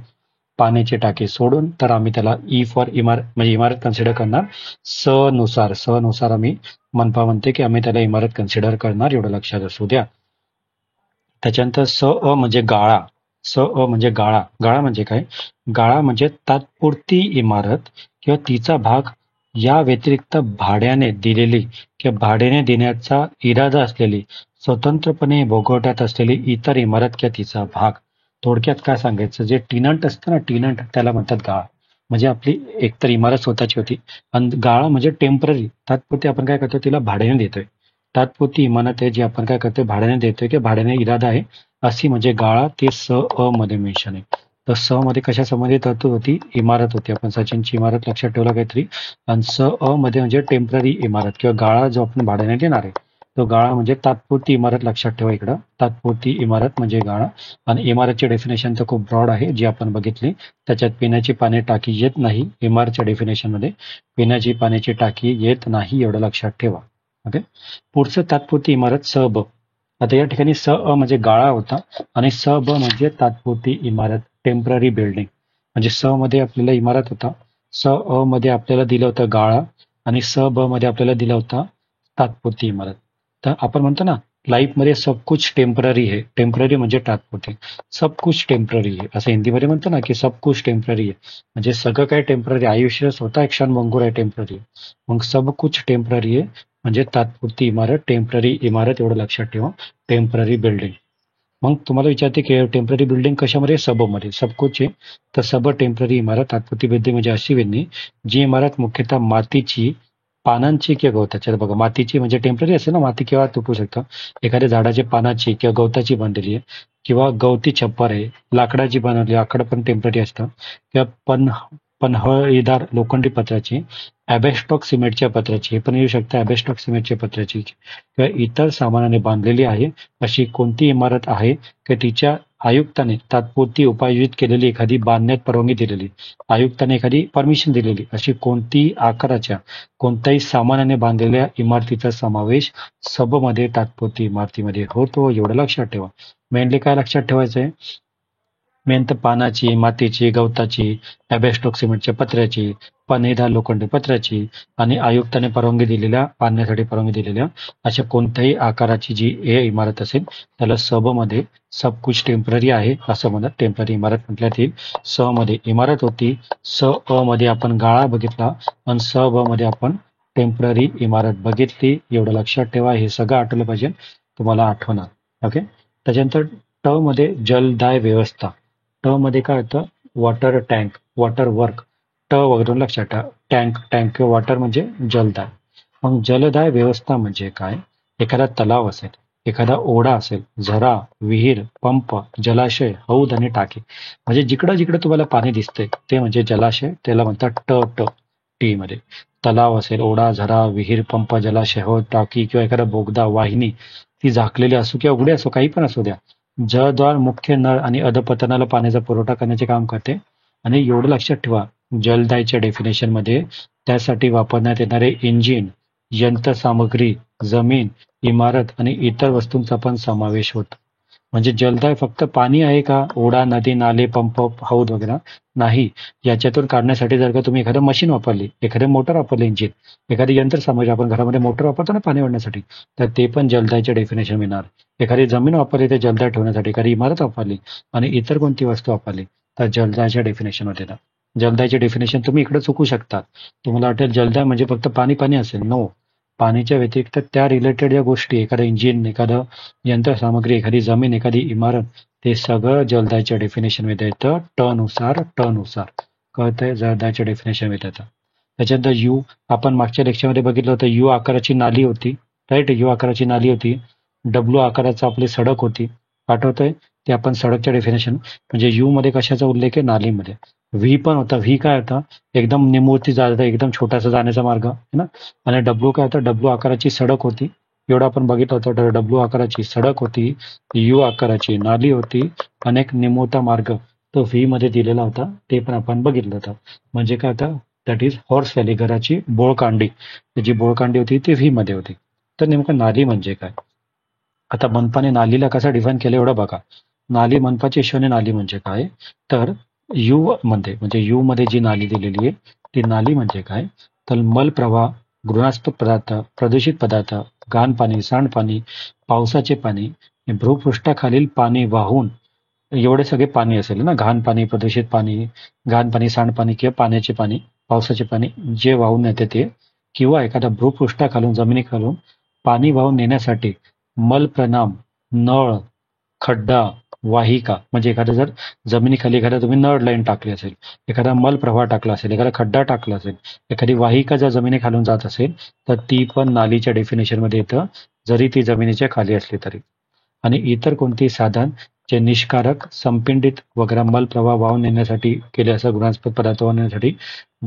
पाण्याची टाकी सोडून तर आम्ही त्याला ई फॉर इमारत म्हणजे इमारत कन्सिडर करणार. स नुसार आम्ही मनपा म्हणते की आम्ही त्याला इमारत कन्सिडर करणार एवढं लक्षात असू द्या. त्याच्यानंतर स अ म्हणजे गाळा. स अ म्हणजे गाळा. गाळा म्हणजे काय? गाळा म्हणजे तात्पुरती इमारत किंवा तिचा भाग या व्यतिरिक्त भाड्याने दिलेली किंवा भाड्याने देण्याचा इरादा असलेली स्वतंत्रपणे भोगवट्यात असलेली इतर इमारत किंवा तिचा भाग. थोडक्यात काय सांगायचं, जे टिनंट असतं ना टिनंट त्याला म्हणतात गाळा. म्हणजे आपली एकतर इमारत स्वतःची होती आणि गाळा म्हणजे टेम्पररी तात्पुरती आपण काय करतो तिला भाड्याने देतोय. तात्पुरती इमारत आहे जी आपण काय करतोय भाड्याने देतोय की भाड्याने इरादा आहे अशी म्हणजे गाळा. ते स अ मध्ये मेन्शन आहे. तर स मध्ये कशा संबंधित तरतूद होती? इमारत होती. आपण सचिनची इमारत लक्षात ठेवला काहीतरी. आणि स अ मध्ये म्हणजे टेम्पररी इमारत किंवा गाळा जो आपण भाड्याने देणार आहे तो गाळा म्हणजे तात्पुरती इमारत लक्षात ठेवा. इकडं तात्पुरती इमारत म्हणजे गाळा. आणि इमारतची डेफिनेशन तर खूप ब्रॉड आहे जी आपण बघितली. त्याच्यात पिण्याची पाणी टाकी येत नाही. इमारतच्या डेफिनेशन मध्ये पिण्याची पाण्याची टाकी येत नाही एवढं लक्षात ठेवा. ओके. पुढचं तात्पुरती इमारत स ब. आता या ठिकाणी स अ म्हणजे गाळा होता आणि स ब म्हणजे तात्पुरती इमारत टेम्पररी बिल्डिंग. म्हणजे स मध्ये आपल्याला इमारत होता, स अ मध्ये आपल्याला दिलं होतं गाळा आणि स ब मध्ये आपल्याला दिला होता तात्पुरती इमारत. तर आपण म्हणतो ना लाईफ मध्ये सब कुछ टेम्पररी आहे. टेम्पररी म्हणजे तात्पुरती. सब कुछ टेम्पररी आहे असं हिंदीमध्ये म्हणतो ना की सब कुछ टेम्पररी आहे. म्हणजे सगळं काय टेम्पररी. आयुष्य स्वतः एक क्षण भंगूर आहे टेम्पररी. मग सब कुछ टेम्पररी आहे म्हणजे तात्पुरती इमारत टेम्पररी इमारत एवढं लक्षात ठेवा. Temporary building. मग तुम्हाला विचारते की टेम्पररी बिल्डिंग कशामध्ये? सबमध्ये. सबकुच आहे तर सब टेम्पररी इमारत. तात्पुरती बिल्डिंग म्हणजे अशी बिल्डिंग जी इमारत मुख्यतः मातीची, पानांची किंवा गवताची. बघा मातीची म्हणजे टेम्पररी असेल ना, माती केव्हा तुटू शकतं. एखाद्या झाडाच्या पानाची किंवा गवताची बनलेली आहे किंवा गवती छप्पर आहे, लाकडाची बनवली, लाकड पण टेम्पररी असतं किंवा पन्हळीदार लोखंडी पत्राची, ॲबेस्टॉक सिमेंटच्या पत्राची, हे पण येऊ शकतं ॲबेस्टॉक सिमेंटच्या पत्राची किंवा इतर सामानाने बांधलेली आहे अशी कोणती इमारत आहे की तिच्या आयुक्ताने तात्पुरती उपाययोजित केलेली एखादी बांधण्यात परवानगी दिलेली, आयुक्ताने एखादी परमिशन दिलेली अशी कोणती आकाराच्या कोणत्याही सामानाने बांधलेल्या इमारतीचा समावेश सबमध्ये तात्पुरती इमारतीमध्ये होतो एवढं लक्षात ठेवा. मेनली काय लक्षात ठेवायचंय? मेन तर पानाची, मातीची, गवताची, ॲबेस्टॉक सिमेंटच्या पत्र्याची, पन्हेदार लोखंडी पत्र्याची आणि आयुक्ताने परवानगी दिलेल्या बांधण्यासाठी परवानगी दिलेल्या अशा कोणत्याही आकाराची जी हे इमारत असेल त्याला सब मध्ये सब कुछ टेम्पररी आहे असं म्हणत टेम्पररी इमारत म्हटल्यात येईल. स मध्ये इमारत होती, स अ मध्ये आपण गाळा बघितला आणि स ब मध्ये आपण टेम्पररी इमारत बघितली एवढं लक्षात ठेवा. हे सगळं आठवलं पाहिजे तुम्हाला आठवणार. ओके. त्याच्यानंतर ट मध्ये जलदाय व्यवस्था. ट मध्ये काय होतं? Water tank, water work. ट वगैरे लक्षात ठेवा. टँक टँक किंवा वॉटर म्हणजे जलदाय. मग जलदाय व्यवस्था म्हणजे काय? एखादा तलाव असेल, एखादा ओढा असेल, झरा, विहीर, पंप, जलाशय, हौद आणि टाकी म्हणजे जिकडं जिकडं तुम्हाला पाणी दिसतंय ते म्हणजे जलाशय. त्याला म्हणतात ट ट. टी मध्ये. तलाव असेल, ओढा, झरा, विहीर, पंप, जलाशय, हौद, टाकी किंवा एखादा बोगदा, वाहिनी ती झाकलेली असो किंवा उघडी असो, काही पण असू द्या. जलद्वार मुख्य नळ आणि अधपतनाला पाण्याचा पुरवठा करण्याचे काम करते. आणि एवढं लक्षात ठेवा, जलदायच्या डेफिनेशन मध्ये त्यासाठी वापरण्यात येणारे इंजिन, यंत्रसामग्री, जमीन, इमारत आणि इतर वस्तूंचा पण समावेश होतो. म्हणजे जलदाय फक्त पाणी आहे का? ओढा, नदी, नाले, पंप, हौद वगैरे नाही. याच्यातून काढण्यासाठी जर का तुम्ही एखादं मशीन वापरली, एखादं मोटर वापरली, इंजिन, एखादी यंत्रसामग्री, आपण घरामध्ये मोटर वापरतो ना पाणी ओढण्यासाठी, तर ते पण जलदायचे डेफिनेशन मिळणार. एखादी जमीन वापरली ते जलदाय ठेवण्यासाठी, एखादी इमारत वापरली आणि इतर कोणती वस्तू वापरली तर जलदायच्या डेफिनेशन मध्ये येणार. जलदायचे डेफिनेशन तुम्ही इकडे चुकू शकता. तुम्हाला वाटेल जलदाय म्हणजे फक्त पाणी पाणी असेल. नो. पाणीच्या व्यतिरिक्त त्या रिलेटेड या गोष्टी, एखादं इंजिन, एखादं यंत्रसामग्री, एखादी जमीन, एखादी इमारत, ते सगळं जलदायच्या डेफिनेशन मध्ये येतं. टनुसार कळतंय? जलदायच्या डेफिनेशन मध्ये येतं. त्याच्यानंतर यू, आपण मागच्या लेक्चरमध्ये बघितलं होतं, यू आकाराची नाली होती. राईट, यू आकाराची नाली होती. डब्ल्यू आकाराचा आपली सडक होती. आठवतंय? ते आपण सडकच्या डेफिनेशन, म्हणजे यू मध्ये कशाचा उल्लेख आहे? नालीमध्ये. व्ही पण होता. व्ही काय होता? एकदम निमुळती जागा, एकदम छोटासा जाण्याचा मार्ग है ना. आणि डब्ल्यू काय होता? डब्ल्यू आकाराची सडक होती. एवढं आपण बघितलं होतं. डब्ल्यू आकाराची सडक होती, यू आकाराची नाली होती, अनेक निमुळता मार्ग तो व्ही मध्ये दिलेला होता. ते पण आपण बघितलं होतं. म्हणजे काय होतं? दॅट इज हॉर्स व्हॅली, घराची बोळकांडी. जी बोळकांडी होती ती व्ही मध्ये होती. तर नेमकं नाली म्हणजे काय? आता मनपाने नालीला कसं डिफाईन केलं एवढं बघा. नाली, मनपाच्या हिशोबाने नाली म्हणजे काय? तर यू मध्ये, म्हणजे यू मध्ये जी नाली दिलेली आहे ती नाली म्हणजे काय? तर मलप्रवाह, घृणास्पद पदार्थ, प्रदूषित पदार्थ, घाण पाणी, सांडपाणी, पावसाचे पाणी, भूपृष्ठाखालील पाणी वाहून, एवढे सगळे पाणी असेल ना, घाण पाणी, प्रदूषित पाणी, घाण पाणी, सांडपाणी किंवा पाण्याचे पाणी, पावसाचे पाणी जे वाहून येते ते, किंवा एखाद्या भूपृष्ठाखालून, जमिनीखालून पाणी वाहून नेण्यासाठी मलप्रणाम, नळ, खड्डा, वाहिका, म्हणजे एखादं जर जमिनीखाली एखादा तुम्ही नळ लाईन टाकली असेल, एखादा मल प्रवाह टाकला असेल, एखादा खड्डा टाकला असेल, एखादी वाहिका जर जमिनीखालून जात असेल तर ती पण नालीच्या डेफिनेशन मध्ये येतं, जरी ती जमिनीच्या खाली असली तरी. आणि इतर कोणतेही साधन जे निष्कारक, संपिंडित वगैरे मल प्रवाह वाहून नेण्यासाठी केले असं, गुणास्पद पदार्थ वाहून नेण्यासाठी,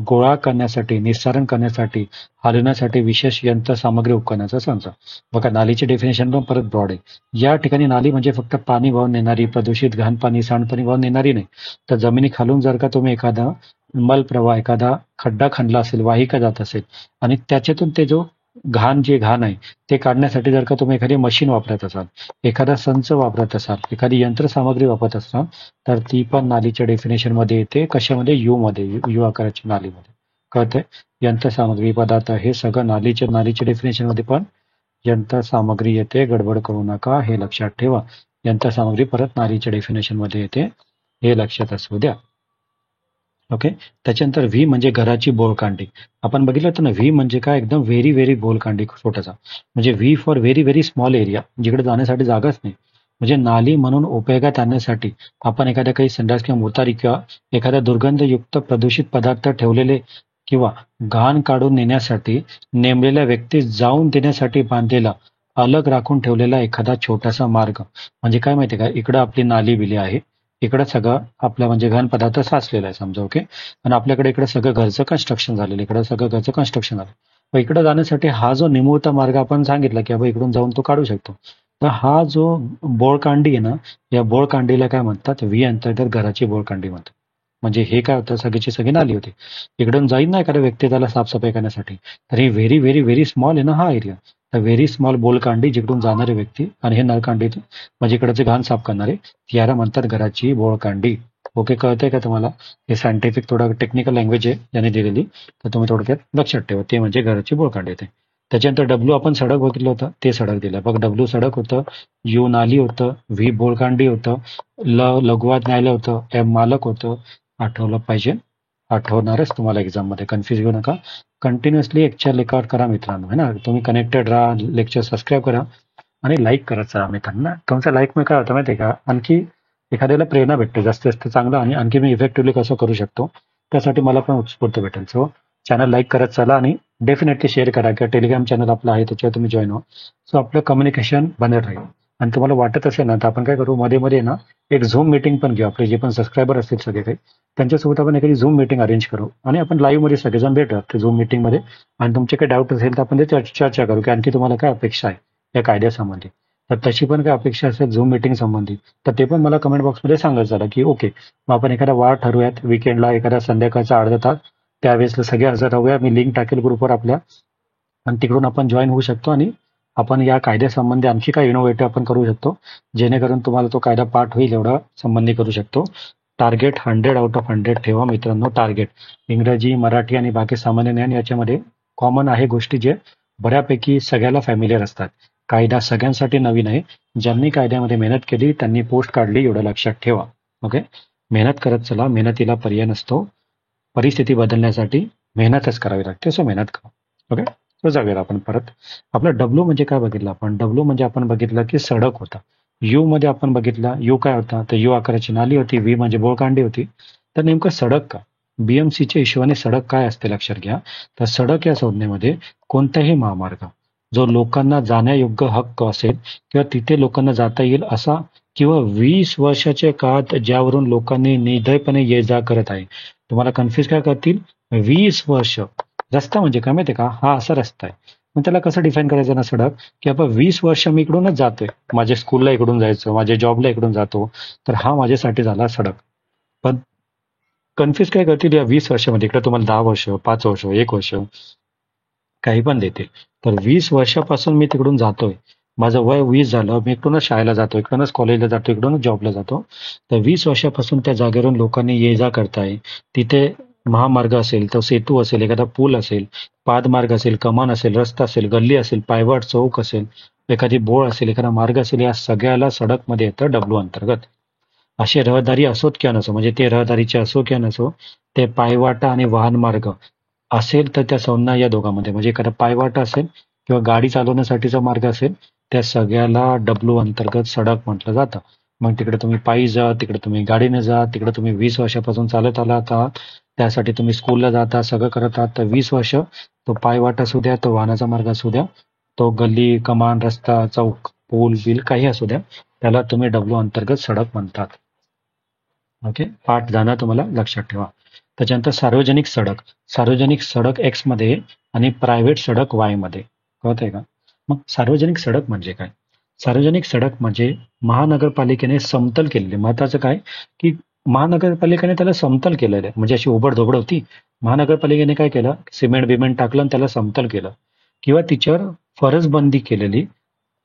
गोळा करण्यासाठी, निस्सारण करण्यासाठी, हलवण्यासाठी विशेष यंत्र सामग्री उपकरणाचा संच. बघा, नालीचे डेफिनेशन पण परत ब्रॉड आहे. या ठिकाणी नाली म्हणजे फक्त पाणी वाहून नेणारी, प्रदूषित घाण पाणी, सांडपाणी वाहून नेणारी नाही. तर जमिनी खालून जर का तुम्ही एखादा मल प्रवाह, एखादा खड्डा खणला असेल, वाहिका जात असेल आणि त्याच्यातून ते जो घाण आहे ते काढण्यासाठी जर का तुम्ही एखादी मशीन वापरत असाल, एखादा संच वापरत असाल, एखादी यंत्रसामग्री वापरत असाल, तर ती पण नालीच्या डेफिनेशन मध्ये येते. कशामध्ये? यू मध्ये, यू आकाराची नालीमध्ये. कळतंय? यंत्रसामग्री, पदार्थ, हे सगळं नालीच्या डेफिनेशन मध्ये पण यंत्रसामग्री येते. गडबड करू नका, हे लक्षात ठेवा. यंत्रसामग्री परत नालीच्या डेफिनेशन मध्ये येते, हे लक्षात असू द्या. ओके. त्याच्यानंतर व्ही म्हणजे घराची बोळकांडी. आपण बघितलं होतं ना, व्ही म्हणजे काय? एकदम व्हेरी व्हेरी बोळकांडी, छोटासा. म्हणजे V for very very small area, जिकडे जाण्यासाठी जागाच नाही. म्हणजे नाली म्हणून उपयोगात आणण्यासाठी आपण एखाद्या काही संडास किंवा मोतारी किंवा एखाद्या दुर्गंधयुक्त प्रदूषित पदार्थ ठेवलेले किंवा घाण काढून नेण्यासाठी नेमलेल्या व्यक्तीस जाऊन देण्यासाठी बांधलेला, अलग राखून ठेवलेला एखादा छोटासा मार्ग. म्हणजे काय माहितीये का? इकडं आपली नाली बिली आहे, इकडं सगळं आपलं म्हणजे घन पदार्थ साचलेला आहे समजा. ओके. आणि आपल्याकडे इकडे सगळं घरचं कन्स्ट्रक्शन झालेलं, इकडे सगळं घरचं कन्स्ट्रक्शन झालं. मग इकडे जाण्यासाठी हा जो निमुळता मार्ग आपण सांगितला की बाबा इकडून जाऊन तो काढू शकतो, तर हा जो बोळकांडी आहे ना, या बोळकांडीला काय म्हणतात? व्ही अंतर्गत घराची बोळकांडी म्हणतात. म्हणजे हे काय होतं? सगळीची सगळी नाली होती. इकडून जाईल ना एखाद्या व्यक्ती त्याला साफसफाई करण्यासाठी, तर हे व्हेरी व्हेरी व्हेरी स्मॉल आहे ना हा एरिया. तर व्हेरी स्मॉल बोलकांडी, जिकडून जाणारे व्यक्ती, आणि हे नळकांडी म्हणजे इकडचे घाण साफ करणारे, याला म्हणतात घराची बोळकांडी. ओके. कळतंय का तुम्हाला? हे सायंटिफिक थोडं टेक्निकल लँग्वेज आहे याने दिलेली, तर तुम्ही थोडक्यात लक्षात ठेवा. ते म्हणजे घराची बोळकांडी येते. त्याच्यानंतर डब्ल्यू आपण सडक बघितलं होतं, ते सडक दिलं बघ. डब्ल्यू सडक होतं, यू नाली होतं, व्ही बोळकांडी होतं, लघुवाद न्यायालय होतं, एम मालक होतं. आठवलं पाहिजे, आठवणारच तुम्हाला एक्झाम मध्ये, कन्फ्युज घेऊ नका. कंटिन्युअसली लेक्चर रेकॉर्ड करा मित्रांनो, है ना. तुम्ही कनेक्टेड राहा, लेक्चर सबस्क्राईब करा आणि लाईक करत चला मित्रांनो. तुमचा लाईक मी काय होतं माहिती आहे का? आणखी एखाद्याला प्रेरणा भेटते जास्तीत जास्त चांगलं, आणि आणखी मी इफेक्टिव्हली कसं करू शकतो त्यासाठी मला पण उत्स्फूर्त भेटेल. सो चॅनल लाईक करत चला आणि डेफिनेटली शेअर करा, किंवा टेलिग्राम चॅनल आपलं आहे त्याच्यावर तुम्ही जॉईन व्हा. सो आपलं कम्युनिकेशन बनत राहील. आणि तुम्हाला वाटत असेल ना तर आपण काय करू, मध्ये मध्ये ना एक झूम मीटिंग पण घेऊ. आपले जे पण सबस्क्रायबर असतील सगळे काही, त्यांच्यासोबत आपण एखादी झूम मीटिंग अरेंज करू आणि आपण लाईव्ह मध्ये सगळेजण भेटू ते झूम मीटिंग मध्ये. आणि तुमचे काही डाऊट असेल तर आपण ते चर्चा करू की आणखी तुम्हाला काय अपेक्षा आहे या कायद्यासंबंधी. तर तशी पण काय अपेक्षा असेल झूम मीटिंग संबंधी, तर ते पण मला कमेंट बॉक्समध्ये सांगत झालं की ओके, मग आपण एखादा वार ठरवूयात विकेंडला, एखादा संध्याकाळचा अर्धा तास, त्यावेळेसला सगळे हजर राहूया. मी लिंक टाकेल ग्रुपवर आपल्या, आणि तिकडून आपण जॉईन होऊ शकतो आणि आपण या कायद्यासंबंधी आणखी काय इनोव्हेटिव्ह आपण करू शकतो, जेणेकरून तुम्हाला तो कायदा पाठ होईल एवढा संबंधी करू शकतो. टार्गेट 100 out of 100 ठेवा मित्रांनो. टार्गेट इंग्रजी, मराठी आणि बाकी सामान्य ज्ञान याच्यामध्ये कॉमन आहे गोष्टी जे बऱ्यापैकी सगळ्याला फॅमिलियर असतात. कायदा सगळ्यांसाठी नवीन आहे. ज्यांनी कायद्यामध्ये मेहनत केली त्यांनी पोस्ट काढली, एवढं लक्षात ठेवा. ओके, मेहनत करत चला, मेहनतीला पर्याय नसतो. परिस्थिती बदलण्यासाठी मेहनतच करावी लागते, सो मेहनत करा. ओके, तो जाऊया आपण परत. आपलं डब्ल्यू म्हणजे काय बघितलं आपण. डब्ल्यू म्हणजे आपण बघितलं की सडक होता. यू मध्ये आपण बघितलं यू काय होता, तर यू आकाराची नाली होती. व्ही म्हणजे बोळकांडी होती. तर नेमकं सडक का, बीएमसीच्या हिशोबाने सडक काय असते लक्षात घ्या. तर सडक या संज्ञेमध्ये कोणताही महामार्ग जो लोकांना जाण्यायोग्य हक्क असेल किंवा तिथे लोकांना जाता येईल असा, किंवा 20 वर्षाच्या काळात ज्यावरून लोकांनी निर्दयपणे ये जा करत आहे. तुम्हाला कन्फ्युज काय करतील, 20 वर्ष. रस्ता म्हणजे काय माहितीये का, हा असा रस्ता आहे. मग त्याला कसं डिफाईन करायचं ना सडक, की आपण 20 वर्ष मी इकडूनच जातोय, माझ्या स्कूलला इकडून जायचं, माझ्या जॉबला इकडून जातो, तर हा माझ्यासाठी झाला सडक. पण कन्फ्युज काय करतील, या 20 वर्षामध्ये इकडे तुम्हाला 10 वर्ष, 5 वर्ष, 1 वर्ष काही पण देतील. तर 20 वर्षापासून मी तिकडून जातोय, माझं वय 20 झालं, मी इकडूनच शाळेला जातो, इकडूनच कॉलेजला जातो, इकडूनच जॉबला जातो. तर 20 वर्षापासून त्या जागेवरून लोकांनी ये जा करताय. तिथे महामार्ग असेल, तो सेतू असेल, एखादा पूल असेल, पादमार्ग असेल, कमान असेल, रस्ता असेल, गल्ली असेल, पायवाट चौक असेल, एखादी बोळ असेल, एखादा मार्ग असेल, या सगळ्याला सडक मध्ये येतं डब्ल्यू अंतर्गत. असे रहदारी असोत किंवा नसो, म्हणजे ते रहदारीचे असो किंवा नसो, ते पायवाटा आणि वाहन मार्ग असेल तर त्या संज्ञा या दोघांमध्ये, म्हणजे एखादा पायवाटा असेल किंवा गाडी चालवण्यासाठीचा मार्ग असेल, त्या सगळ्याला डब्ल्यू अंतर्गत सडक म्हटलं जातं. मग तिकडे तुम्ही पायी जा, तिकडे तुम्ही गाडीने जा, तिकडे तुम्ही 20 वर्षापासून चालत आलात आहात, त्यासाठी तुम्ही स्कूलला जाता, सगळं करत आहात, तर 20 वर्ष तो पायवाटा असू द्या, तो वाहनाचा मार्ग असू द्या, तो गल्ली, कमान, रस्ता, चौक, पूल बिल काही असू द्या, त्याला तुम्ही डब्ल्यू अंतर्गत सडक म्हणतात. ओके, पाठ जाणं तुम्हाला लक्षात ठेवा. त्याच्यानंतर सार्वजनिक सडक. सार्वजनिक सडक एक्स मध्ये आणि प्रायव्हेट सडक वाय मध्ये. कळतंय का. मग सार्वजनिक सडक म्हणजे काय. सार्वजनिक सडक म्हणजे महानगरपालिकेने समतल केलेले. महत्वाचं काय की महानगरपालिकेने त्याला समतल केलेलं आहे, म्हणजे अशी उबड होती. महानगरपालिकेने काय केलं, सिमेंट बिमेंट टाकलं आणि त्याला समतल केलं, किंवा तिच्यावर फरसबंदी केलेली,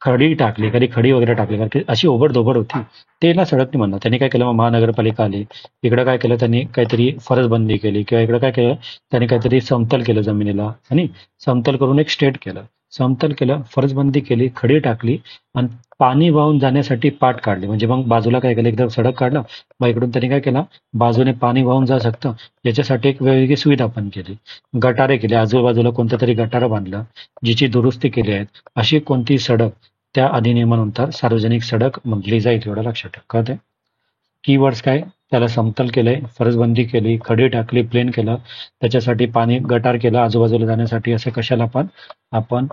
खडी टाकली, कधी खडी वगैरे टाकली, कारण की अशी ओबड-धोबड होती. त्याला सडक नाही म्हणणार. त्यांनी काय केलं, मग महानगरपालिका आली. इकडं काय केलं त्यांनी, काहीतरी फरसबंदी केली, किंवा इकडं काय केलं त्यांनी, काहीतरी समतल केलं जमिनीला, आणि समतल करून एक स्टेट केलं. समतल केलं, फरसबंदी केली, खडी टाकली, आणि पाणी वाहून जाण्यासाठी पाट काढली. म्हणजे मग बाजूला काय केलं, एकदम सडक काढलं, मग इकडून त्यांनी काय केलं, बाजूने पाणी वाहून जाऊ शकतं याच्यासाठी एक वेगवेगळी सुविधा पण केली. गटारे केले, आजूबाजूला कोणतं तरी गटारं बांधलं, जिची दुरुस्ती केली आहेत. अशी कोणती सडक त्या अधिनियमानुसार सार्वजनिक सडक म्हटली जाईल, एवढं लक्षात ठेवा. कळतंय. कीवर्ड्स काय, त्याला समतल केलंय, फरसबंदी केली, खडी टाकली, प्लेन केलं, त्याच्यासाठी पाणी गटार केलं आजूबाजूला जाण्यासाठी. असं कशाला पण आपण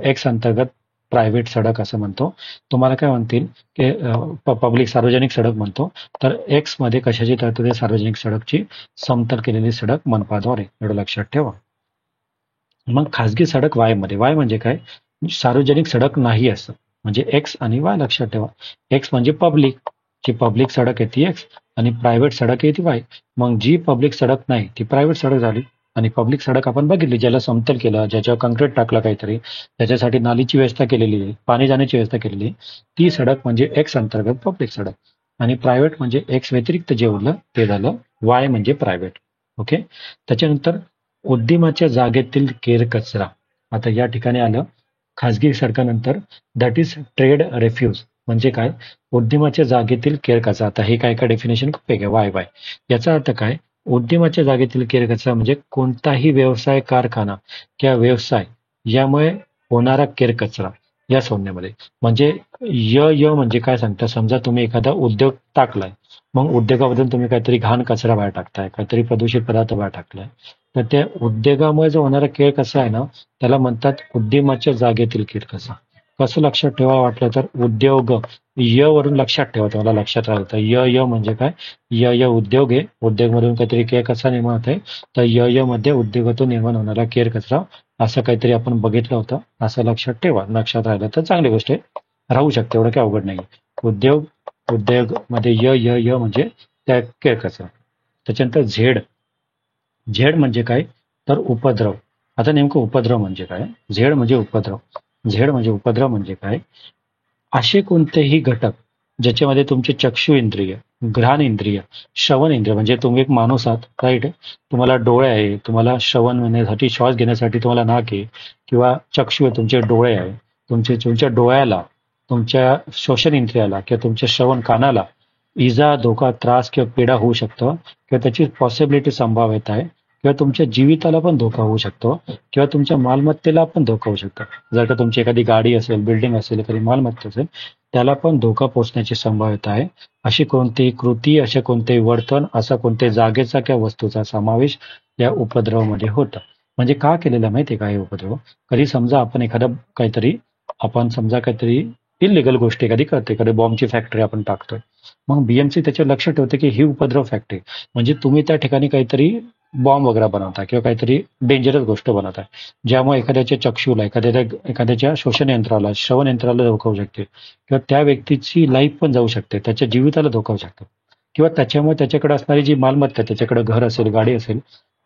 एक्स अंतर्गत प्रायव्हेट सडक असं म्हणतो. तुम्हाला काय म्हणतील की पब्लिक सार्वजनिक सडक म्हणतो, तर एक्स मध्ये कशाची तरतूद आहे, सार्वजनिक सडकची, समतल केलेली सडक मनपाद्वारे, एवढं लक्षात ठेवा. मग खासगी सडक वाय मध्ये. वाय म्हणजे काय, सार्वजनिक सडक नाही असं, म्हणजे एक्स आणि वाय लक्षात ठेवा. एक्स म्हणजे पब्लिक, जी पब्लिक सडक आहे ती एक्स, आणि प्रायव्हेट सडक आहे ती वाय. मग जी पब्लिक सडक नाही ती प्रायव्हेट सडक झाली. आणि पब्लिक सडक आपण बघितली, ज्याला समतल केलं, ज्याच्यावर कॉन्क्रीट टाकलं काहीतरी, त्याच्यासाठी नालीची व्यवस्था केलेली आहे, पाणी जाण्याची व्यवस्था केलेली आहे, ती सडक म्हणजे एक्स अंतर्गत पब्लिक सडक. आणि प्रायव्हेट म्हणजे एक्स व्यतिरिक्त जे उरलं ते झालं वाय म्हणजे प्रायव्हेट. ओके. त्याच्यानंतर उद्यमाच्या जागेतील केरकचरा. आता या ठिकाणी आलं खासगी सडकानंतर, दॅट इज ट्रेड रेफ्यूज. म्हणजे काय, उद्यमाच्या जागेतील केरकचरा. आता हे काय काय डेफिनेशन खूप आहे, वाय वाय. याचा अर्थ काय, उद्यमाच्या जागेतील केरकचरा म्हणजे कोणताही व्यवसाय, कारखाना किंवा व्यवसाय यामुळे होणारा केरकचरा या संज्ञेमध्ये. म्हणजे य म्हणजे काय सांगता, समजा तुम्ही एखादा उद्योग टाकलाय, मग उद्योगाबद्दल तुम्ही काहीतरी घाण कचरा बाहेर टाकताय, काहीतरी प्रदूषित पदार्थ बाहेर टाकलाय, तर त्या उद्योगामुळे जो होणारा केर कसा आहे ना, त्याला म्हणतात उद्यमाच्या जागेतील केर कसा. कसं लक्षात ठेवा वाटलं तर उद्योग, य वरून लक्षात ठेवा, तुम्हाला लक्षात राहिलं तर. य म्हणजे काय, य उद्योग आहे, उद्योग मधून काहीतरी केर कचरा निर्माण होत आहे, तर य मध्ये उद्योगातून निर्माण होणारा केर कचरा असं काहीतरी आपण बघितलं होतं, असं लक्षात ठेवा. लक्षात राहिलं तर चांगली गोष्ट आहे, राहू शकते, एवढं काही अवघड नाही. उद्योग, उद्योग मध्ये य म्हणजे त्या केर कचरा. त्याच्यानंतर झेड, झेड म्हणजे काय तर उपद्रव. आता नेमकं उपद्रव म्हणजे काय, झेड म्हणजे उपद्रव. झेड म्हणजे उपद्रव म्हणजे काय, असे कोणतेही घटक ज्याच्यामध्ये तुमचे चक्षु इंद्रिय, घ्राण इंद्रिय, श्रवण इंद्रिय, म्हणजे तुम्ही एक माणूस आहात, राईट, तुम्हाला डोळे आहे, तुम्हाला श्रवण घेण्यासाठी, श्वास घेण्यासाठी तुम्हाला नाक आहे, किंवा चक्षु आहे, तुमचे डोळे आहे, तुमच्या डोळ्याला, तुमच्या श्वसन इंद्रियाला किंवा तुमच्या श्रवण कानाला इजा, धोका, त्रास किंवा पीडा होऊ शकतं, किंवा त्याची पॉसिबिलिटी, संभाव्यता आहे, किंवा तुमच्या जीविताला पण धोका होऊ शकतो, किंवा तुमच्या मालमत्तेला पण धोका होऊ शकतो. जर का तुमची एखादी गाडी असेल, बिल्डिंग असेल, एखादी मालमत्ता असेल, त्याला पण धोका पोहोचण्याची संभाव्यता आहे. अशी कोणतीही कृती, असे कोणतेही वर्तन, असा कोणत्याही जागेचा किंवा वस्तूचा समावेश या उपद्रवामध्ये होतं. म्हणजे का केलेला माहितीये का हे उपद्रव, कधी समजा आपण समजा काहीतरी इलिगल गोष्टी एखादी करते, एखादी बॉम्बची फॅक्टरी आपण टाकतोय, मग बीएमसी त्याच्यावर लक्ष ठेवते की ही उपद्रव फॅक्टरी, म्हणजे तुम्ही त्या ठिकाणी काहीतरी बॉम्ब वगैरे बनवता किंवा काहीतरी डेंजरस गोष्ट बनवताय, ज्यामुळे एखाद्याच्या चक्षुला, एखाद्याच्या श्वसन यंत्राला, श्रवण यंत्राला धोका होऊ शकते, किंवा त्या व्यक्तीची लाईफ पण जाऊ शकते, त्याच्या जीविताला धोका होऊ शकतो, किंवा त्याच्यामुळे त्याच्याकडे असणारी जी मालमत्ता, त्याच्याकडे घर असेल, गाडी असेल,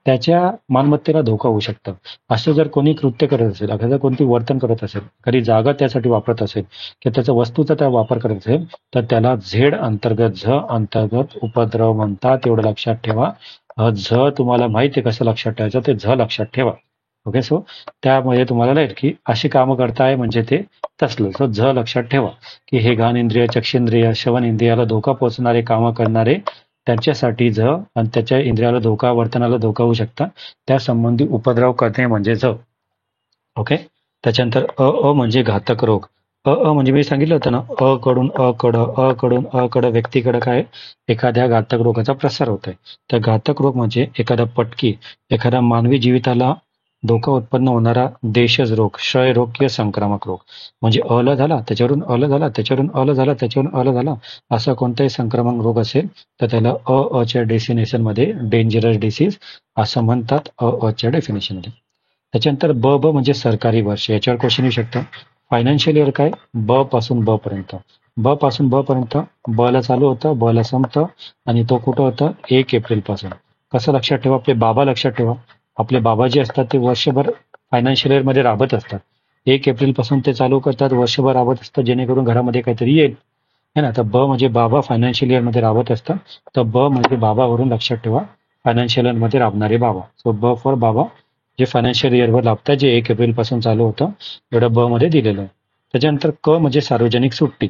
त्याच्या मालमत्तेला धोका होऊ शकतं. असं जर कोणी कृत्य करत असेल, एखादं कोणती वर्तन करत असेल, एखादी जागा त्यासाठी वापरत असेल, किंवा त्याच्या वस्तूचा त्या वापर करत असेल, तर त्याला झेड अंतर्गत, झ अंतर्गत उपद्रव म्हणतात. एवढं लक्षात ठेवा. झ तुम्हाला माहिती आहे कसं लक्षात ठेवायचं, ते झ लक्षात ठेवा. ओके, सो त्यामुळे तुम्हाला नाही की अशी कामं करताय म्हणजे ते तसलं. सो झ लक्षात ठेवा की हे घाण इंद्रिय, चक्षेंद्रिय, श्रवण इंद्रियाला धोका पोहोचणारे कामं करणारे, त्यांच्यासाठी झ, आणि त्याच्या इंद्रियाला धोका, वर्तनाला धोका होऊ शकता, त्या संबंधी उपद्रव करणे म्हणजे झ. ओके. त्याच्यानंतर अ म्हणजे घातक रोग. म्हणजे मी सांगितलं होतं ना, अ कडून अ कडं व्यक्तीकडे काय एखाद्या घातक रोगाचा प्रसार होत आहे. तर घातक रोग म्हणजे एखादा पटकी, एखादा मानवी जीविताला धोका उत्पन्न होणारा देशज रोग, क्षय रोग किंवा संक्रामक रोग. म्हणजे अल झाला, त्याच्यावरून अल झाला, त्याच्यावरून अल झाला, त्याच्यावरून अल झाला, असा कोणताही संक्रमक रोग असेल तर त्याला च्या डेफिनेशन मध्ये डेंजरस डिसीज असं म्हणतात, च्या डेफिनेशन मध्ये. त्याच्यानंतर ब म्हणजे सरकारी वर्ष. याच्यावर क्वेश्चन येऊ शकतं. फायनान्शियल इयर काय, ब पासून ब पर्यंत. ब पासून ब पर्यंत, ब ला चालू होतं, ब ला संपतं, आणि तो कुठं होतं, 1 एप्रिल पासून. कसं लक्षात ठेवा, आपले बाबा लक्षात ठेवा. आपले बाबा जे असतात ते वर्षभर फायनान्शियल इयर मध्ये राबत असतात. 1 एप्रिल पासून ते चालू करतात, वर्षभर राबत असतात, जेणेकरून घरामध्ये काहीतरी येईल, है ना. तर ब म्हणजे बाबा फायनान्शियल इयर मध्ये राबत असतात. तर ब म्हणजे बाबावरून लक्षात ठेवा, फायनान्शियल इयर मध्ये राबणारे बाबा. सो ब फॉर बाबा, जे फायनान्शियल इयरवर लाभतात, जे 1 एप्रिल पासून चालू होतं, एवढं ब मध्ये दिलेलं आहे. त्याच्यानंतर क म्हणजे सार्वजनिक सुट्टी.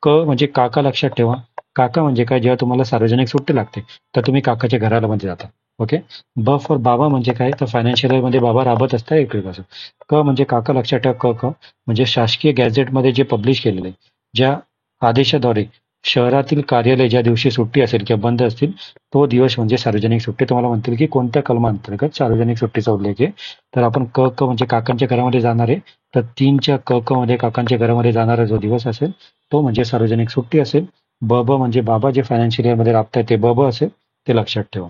क म्हणजे काका लक्षात ठेवा. काका म्हणजे काय, जेव्हा तुम्हाला सार्वजनिक सुट्टी लागते तर तुम्ही काकाच्या घराला मध्ये जाता. ओके. ब फॉर बाबा म्हणजे काय, तर फायनान्शियल इयर मध्ये बाबा राबत असतात 1 एप्रिल पासून. क म्हणजे काका लक्षात ठेवा. क म्हणजे शासकीय गॅझेटमध्ये जे पब्लिश केलेले, ज्या आदेशाद्वारे शहरातील कार्यालय ज्या दिवशी सुट्टी असेल किंवा बंद असतील, तो दिवस म्हणजे सार्वजनिक सुट्टी. तुम्हाला म्हणतील की कोणत्या कलमांतर्गत सार्वजनिक सुट्टीचा उल्लेख आहे, तर आपण क म्हणजे काकांच्या घरामध्ये जाणार आहे, तर 3च्या क मध्ये काकांच्या घरामध्ये जाणारा जो दिवस असेल तो म्हणजे सार्वजनिक सुट्टी असेल. ब म्हणजे बाबा जे फायनान्शियल इयर मध्ये राबताय ते ब असेल, ते लक्षात ठेवा.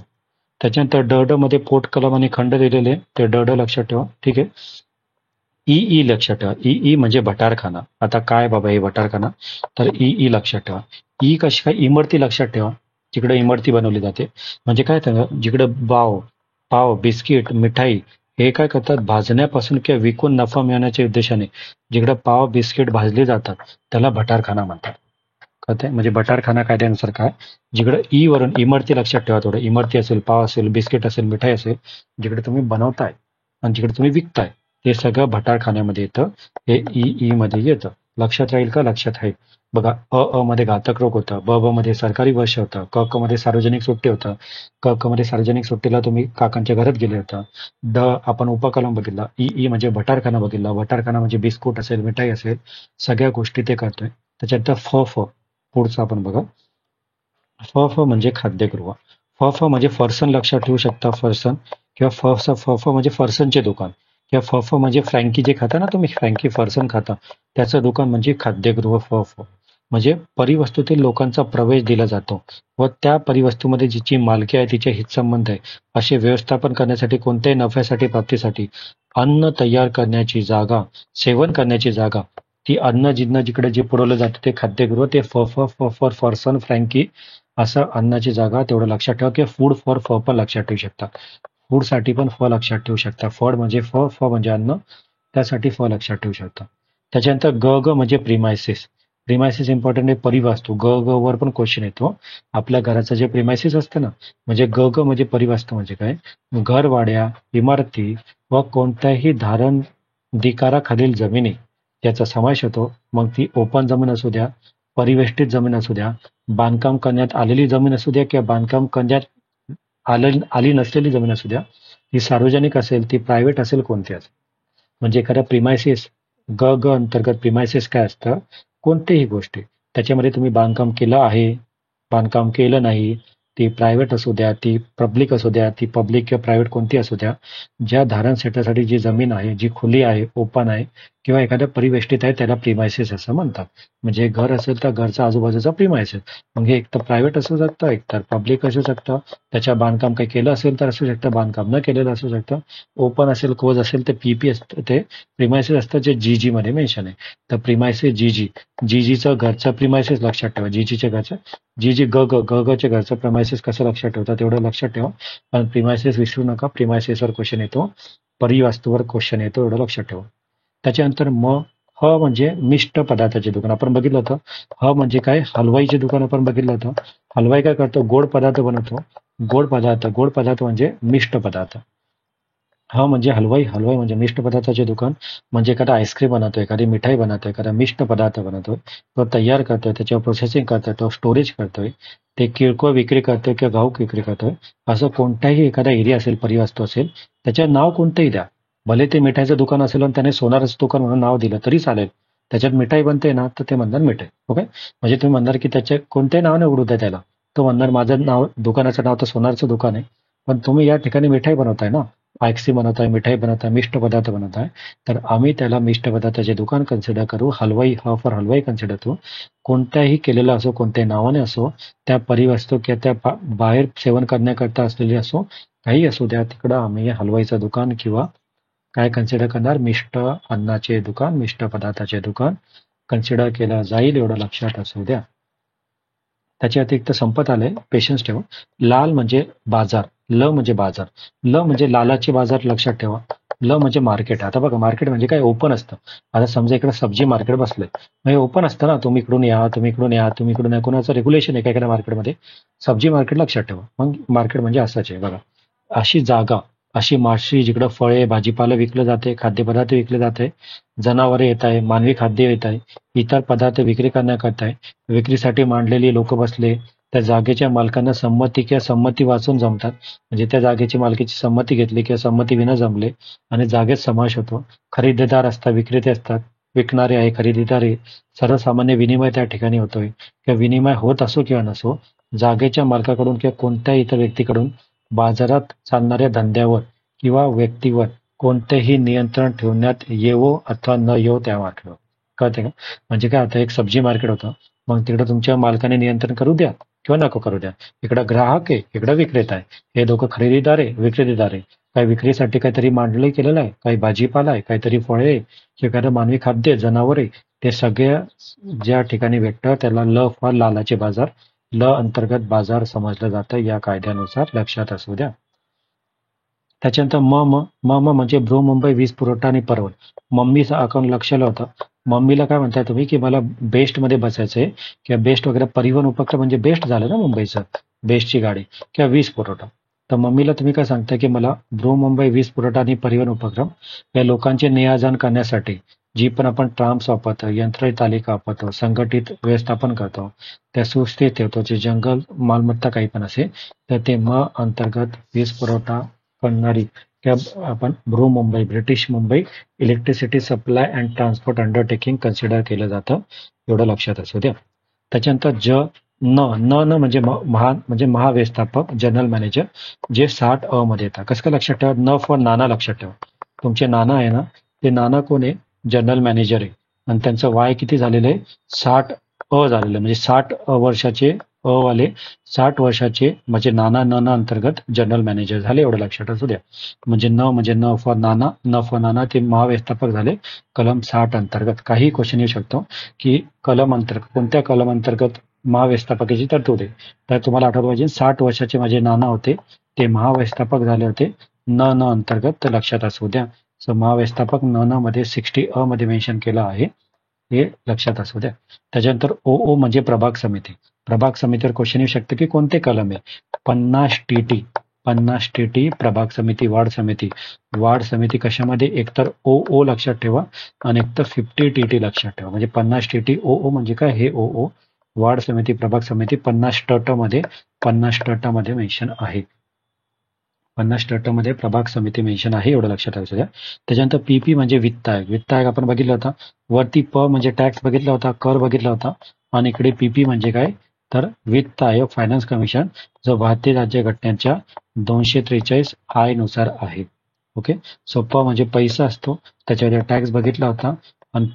त्याच्यानंतर ड मध्ये पोट कलम आणि खंड दिलेले, ते ड लक्षात ठेवा. ठीक आहे. ई लक्षात ठेवा. ई म्हणजे भटारखाना. आता काय बाबा हे भटारखाना, तर ई लक्षात ठेवा. ई कशी काय, इमरती लक्षात ठेवा. जिकडे इमरती बनवली जाते, म्हणजे काय तर जिकडे पाव, बिस्किट, मिठाई हे काय करतात, भाजण्यापासून किंवा विकून नफा मिळवण्याच्या उद्देशाने जिकडे पाव, बिस्किट भाजले जातात त्याला भटारखाना म्हणतात. कळतंय, म्हणजे भटारखाना कायद्यानुसार काय, जिकडे ई वरून इमरती लक्षात ठेवा. थोडं इमरती असेल, पाव असेल, बिस्किट असेल, मिठाई असेल, जिकडे तुम्ही बनवताय आणि जिकडे तुम्ही विकताय, हे सगळं भटारखान्यामध्ये येतं. हे ई मध्ये येतं. लक्षात राहील का, लक्षात आहे. बघा, मध्ये घातक रोग होतं, ब मध्ये सरकारी वर्ष होतं, क मध्ये सार्वजनिक सुट्टी होतं, क मध्ये सार्वजनिक सुट्टीला तुम्ही काकांच्या घरात गेले होता. ड आपण उपकलम बघितला. ई म्हणजे भटारखाना बघितला. भटारखाना म्हणजे बिस्कुट असेल, मिठाई असेल, सगळ्या गोष्टी ते करतोय. त्याच्यानंतर फ पुढचं आपण बघा. फ म्हणजे खाद्यगृह. फ म्हणजे फरसन लक्षात ठेवू शकता, फरसन, किंवा फ म्हणजे फरसनचे दुकान, किंवा फ फ म्हणजे फ्रँकी जे खाता ना तुम्ही, फ्रँकी फरसन खाता, त्याचं दुकान म्हणजे खाद्यगृह फ फ. म्हणजे परिवस्तूतील लोकांचा प्रवेश दिला जातो व त्या परिवस्तूमध्ये जिची मालकी आहे तिचे हितसंबंध आहे असे व्यवस्थापन करण्यासाठी कोणत्याही नफ्यासाठी प्राप्तीसाठी अन्न तयार करण्याची जागा, सेवन करण्याची जागा, ती अन्न जिथनं जिकडे जे पुरवलं जातं ते खाद्यगृह, ते फ फ फ फॉर फॉर्सन फ्रँकी असं अन्नाची जागा. तेवढं लक्षात ठेवा. किंवा फूड फॉर फ पण लक्षात ठेवू शकता. फूड साठी पण फ लक्षात ठेवू शकता. फळ म्हणजे फ, फ म्हणजे अन्न, त्यासाठी फ लक्षात ठेवू शकता. त्याच्यानंतर ग ग म्हणजे प्रिमायसिस. प्रिमायसिस इम्पॉर्टंट आहे. परिवास्तू ग ग वर पण क्वेश्चन येतो. आपल्या घराचं जे प्रिमायसिस असतं ना, म्हणजे ग ग म्हणजे परिवास्तू म्हणजे काय, घर, वाड्या, इमारती व कोणत्याही धारण अधिकाराखालील जमिनी याचा समावेश होतो. मग ती ओपन जमीन असू द्या, परिवेष्टित जमीन असू द्या, बांधकाम करण्यात आलेली जमीन असू द्या किंवा बांधकाम करण्यात आली नसलेली जमीन असू द्या, ती सार्वजनिक असेल, ती प्रायव्हेट असेल, कोणती असेल. म्हणजे एखाद्या प्रिमायसिस, ग ग अंतर्गत प्रिमायसिस काय असतं, कोणतीही गोष्टी त्याच्यामध्ये तुम्ही बांधकाम केलं आहे, बांधकाम केलं नाही, ती प्रायव्हेट असू द्या, ती पब्लिक असू द्या, ती पब्लिक किंवा प्रायव्हेट कोणती असू द्या, ज्या धारण क्षेत्रासाठी जी जमीन आहे, जी खुली आहे, ओपन आहे किंवा एखाद्या परिवेष्टित आहे, त्याला प्रिमायसिस असं म्हणतात. म्हणजे घर असेल तर घरचा आजूबाजूचा प्रिमायसिस. मग हे एकतर प्रायव्हेट असू शकतं, एकतर पब्लिक असू शकतं. त्याच्या बांधकाम काही केलं असेल तर असू शकतं, बांधकाम न केलेलं असू शकतं. ओपन असेल, क्लोज असेल ते पीपी असतं, ते प्रिमायसिस असतं जे जीजी मध्ये मेन्शन आहे. तर प्रिमायसिस जीजी, जीजीचं घरचं प्रिमायसिस लक्षात ठेवा. जीजीच्या घरचं, जीजी ग ग ग गच्या घरचं प्रिमायसिस कसं लक्षात ठेवतात तेवढं लक्षात ठेवा. पण प्रिमायसिस विसरू नका. प्रिमायसिसवर क्वेश्चन येतो, परिवास्तूवर क्वेश्चन येतो, एवढं लक्षात ठेवा. त्याच्यानंतर ह म्हणजे मिष्ट पदार्थाचे दुकान आपण बघितलं होतं. ह म्हणजे काय, हलवाईचे दुकान आपण बघितलं होतं. हलवाई काय करतो, गोड पदार्थ बनवतो. गोड पदार्थ म्हणजे मिष्ट पदार्थ. हा म्हणजे हलवाई, हलवाई म्हणजे मिष्ट पदार्थाचे दुकान. म्हणजे एखादा आईस्क्रीम बनवतोय, एखादी मिठाई बनवतोय, एखादा मिष्ट पदार्थ बनवतोय, तो तयार करतोय, त्याच्यावर प्रोसेसिंग करतोय, तो स्टोरेज करतोय, ते किरकोळ विक्री करतोय किंवा घाऊक विक्री करतोय, असं कोणताही एखादा एरिया असेल, परिवस्तू असेल, त्याच्यात नाव कोणतंही द्या. भले ते मिठाईचं दुकान असेल आणि त्याने सोनाराचं दुकान म्हणून नाव दिलं तरी चालेल. त्याच्यात मिठाई बनते ना, तर ते म्हणणार मिठाई. ओके. म्हणजे तुम्ही म्हणणार की त्याच्या कोणत्याही नाव नाही उडू द्या त्याला. तो म्हणणार माझं नाव, दुकानाचं नाव तर सोनारचं दुकान आहे, पण तुम्ही या ठिकाणी मिठाई बनवताय ना, आईस्क्रीम बनवताय, मिठाई बनवताय, मिष्ट पदार्थ बनवताय, तर आम्ही त्याला मिष्ट पदार्थाचे दुकान कन्सिडर करू. हलवाई, हा फॉर हलवाई कन्सिडर करू. कोणत्याही केलेला असो, कोणत्याही नावाने असो, त्या परिवस्तू किंवा त्या बाहेर सेवन करण्याकरता असलेली असो, काही असू द्या, तिकडं आम्ही हलवाईचं दुकान किंवा काय कन्सिडर करणार, मिष्ट अन्नाचे दुकान, मिष्ट पदार्थाचे दुकान कन्सिडर केलं जाईल, एवढं लक्षात असू द्या. त्याच्या अतिरिक्त संपत आलंय, पेशन्स ठेवा. लाल म्हणजे बाजार, ल म्हणजे बाजार, ल म्हणजे लालाचे बाजार लक्षात ठेवा. ल म्हणजे मार्केट. आता बघा, मार्केट म्हणजे काय, ओपन असतं. आता समजा इकडे सब्जी मार्केट बसलंय, मग हे ओपन असतं ना, तुम्ही इकडून या, तुम्ही इकडून या, तुम्ही इकडून या, कोणाचं रेग्युलेशन आहे का एखाद्या मार्केटमध्ये, सब्जी मार्केट लक्षात ठेवा. मग मार्केट म्हणजे असंच आहे बघा. अशी जागा, अशी माशी जिकडं फळे, भाजीपाला विकलं जाते, खाद्यपदार्थ विकले जाते, जनावरे येत आहे, मानवी खाद्य येत आहे, इतर पदार्थ विक्री करण्याकरता आहे, विक्रीसाठी मांडलेली लोक बसले, त्या जागेच्या मालकांना संमती किंवा संमती वाचून जमतात. म्हणजे त्या जागेची मालकीची संमती घेतली किंवा संमती विना जमले आणि जागेत समावेश होतो. खरेदीदार असतात, विक्रेते असतात, विकणारे आहे, खरेदीदार आहे, सर्वसामान्य विनिमय त्या ठिकाणी होतोय. किंवा विनिमय होत असो किंवा नसो, जागेच्या मालकाकडून किंवा कोणत्याही इतर व्यक्तीकडून बाजारात चालणाऱ्या धंद्यावर किंवा व्यक्तीवर कोणतेही नियंत्रण ठेवण्यात येवो अथवा न येवो त्या मार्केटवर. कळते का? म्हणजे काय, आता एक सब्जी मार्केट होतं, मग तिकडे तुमच्या मालकाने नियंत्रण करू द्या किंवा नको करू द्या. इकडं ग्राहक आहे, इकडं विक्रेता आहे, हे दोघं खरेदीदार आहे, विक्रेतेदार आहे. काही विक्रीसाठी काहीतरी मांडलं केलेलं आहे, काही भाजीपाला आहे, काहीतरी फळे आहे, किंवा एखादं मानवी खाद्य, जनावर आहे, ते सगळ्या ज्या ठिकाणी भेटतं त्याला ल फॉर लालाचे बाजार, ल अंतर्गत बाजार समजलं जातं या कायद्यानुसार, लक्षात असू द्या. त्याच्यानंतर म म्हणजे बृहमुंबई वीज पुरवठा आणि परवड. मम्मीचं अकाउंट लक्षाला होतं. मम्मीला काय म्हणताय तुम्ही की मला बेस्ट मध्ये बसायचंय किंवा बेस्ट वगैरे परिवहन उपक्रम म्हणजे बेस्ट झालं ना मुंबईचं, बेस्टची गाडी किंवा वीज पुरवठा. तर मम्मीला तुम्ही काय सांगताय की मला बृहमुंबई वीज पुरवठा आणि परिवहन उपक्रम या लोकांचे ने-आण करण्यासाठी जी पण आपण ट्राम्स वापरतो, यंत्रतालिका वापरतो, संघटित व्यवस्थापन करतो, त्या सुस्थितीत ठेवतो, जे जंगल मालमत्ता काही पण असेल, तर ते म अंतर्गत वीज पुरवठा करणारी किंवा आपण Brihanmumbai, British Mumbai electricity supply and transport undertaking consider केलं जातं, एवढं लक्षात असू द्या. त्याच्यानंतर न न म्हणजे महाव्यवस्थापक, जनरल मॅनेजर, जे 60 मध्ये येतात. कसं काय लक्षात ठेवा, न फॉर नाना लक्षात ठेवा. तुमचे नाना आहे ना, ते नाना कोण आहे? जनरल मॅनेजर आहे. आणि त्यांचं वय किती झालेलं आहे? 60 झालेलं आहे. म्हणजे 60 वर्षाचे वाले 60 वर्षाचे म्हणजे नाना नना अंतर्गत जनरल मॅनेजर झाले. एवढं लक्षात असू द्या. म्हणजे न फॉर नाना, न फॉर नाना ते महाव्यवस्थापक झाले कलम 60 अंतर्गत. काही क्वेश्चन येऊ शकतो की कलम अंतर्गत, कोणत्या कलम अंतर्गत महाव्यवस्थापकाची तरतूद आहे. तर तुम्हाला आठवलं पाहिजे 60 वर्षाचे माझे नाना होते, ते महाव्यवस्थापक झाले होते न अंतर्गत. तर लक्षात असू द्या. सो महाव्यवस्थापक न मध्ये 60 मध्ये मेन्शन केलं आहे, हे लक्षात असू द्या. त्याच्यानंतर ओ म्हणजे प्रभाग समिती. प्रभाग समितीवर क्वेश्चन येऊ शकते की कोणते कलम आहे? 50 टी प्रभाग समिती, वार्ड समिती. वार्ड समिती कशामध्ये? एकतर ओ लक्षात ठेवा आणि एकतर 50 टी लक्षात ठेवा. म्हणजे 50 टी ओ म्हणजे काय? हे ओ. वार्ड समिती, प्रभाग समिती 50 मध्ये मेन्शन आहे. 50 मध्ये प्रभाग समिती मेन्शन आहे, एवढं लक्षात ठेवायचं द्या. त्याच्यानंतर पीपी म्हणजे वित्त आयोग. वित्त आयोग आपण बघितला होता. वरती प म्हणजे टॅक्स बघितला होता, कर बघितला होता. आणि इकडे पीपी म्हणजे काय? तर वित्त आयोग, फायनान्स कमिशन, जो भारतीय राज्यघटनेच्या 243 आय नुसार आहे. ओके. सो प म्हणजे पैसा असतो, त्याच्यावर टॅक्स बघितला होता. आणि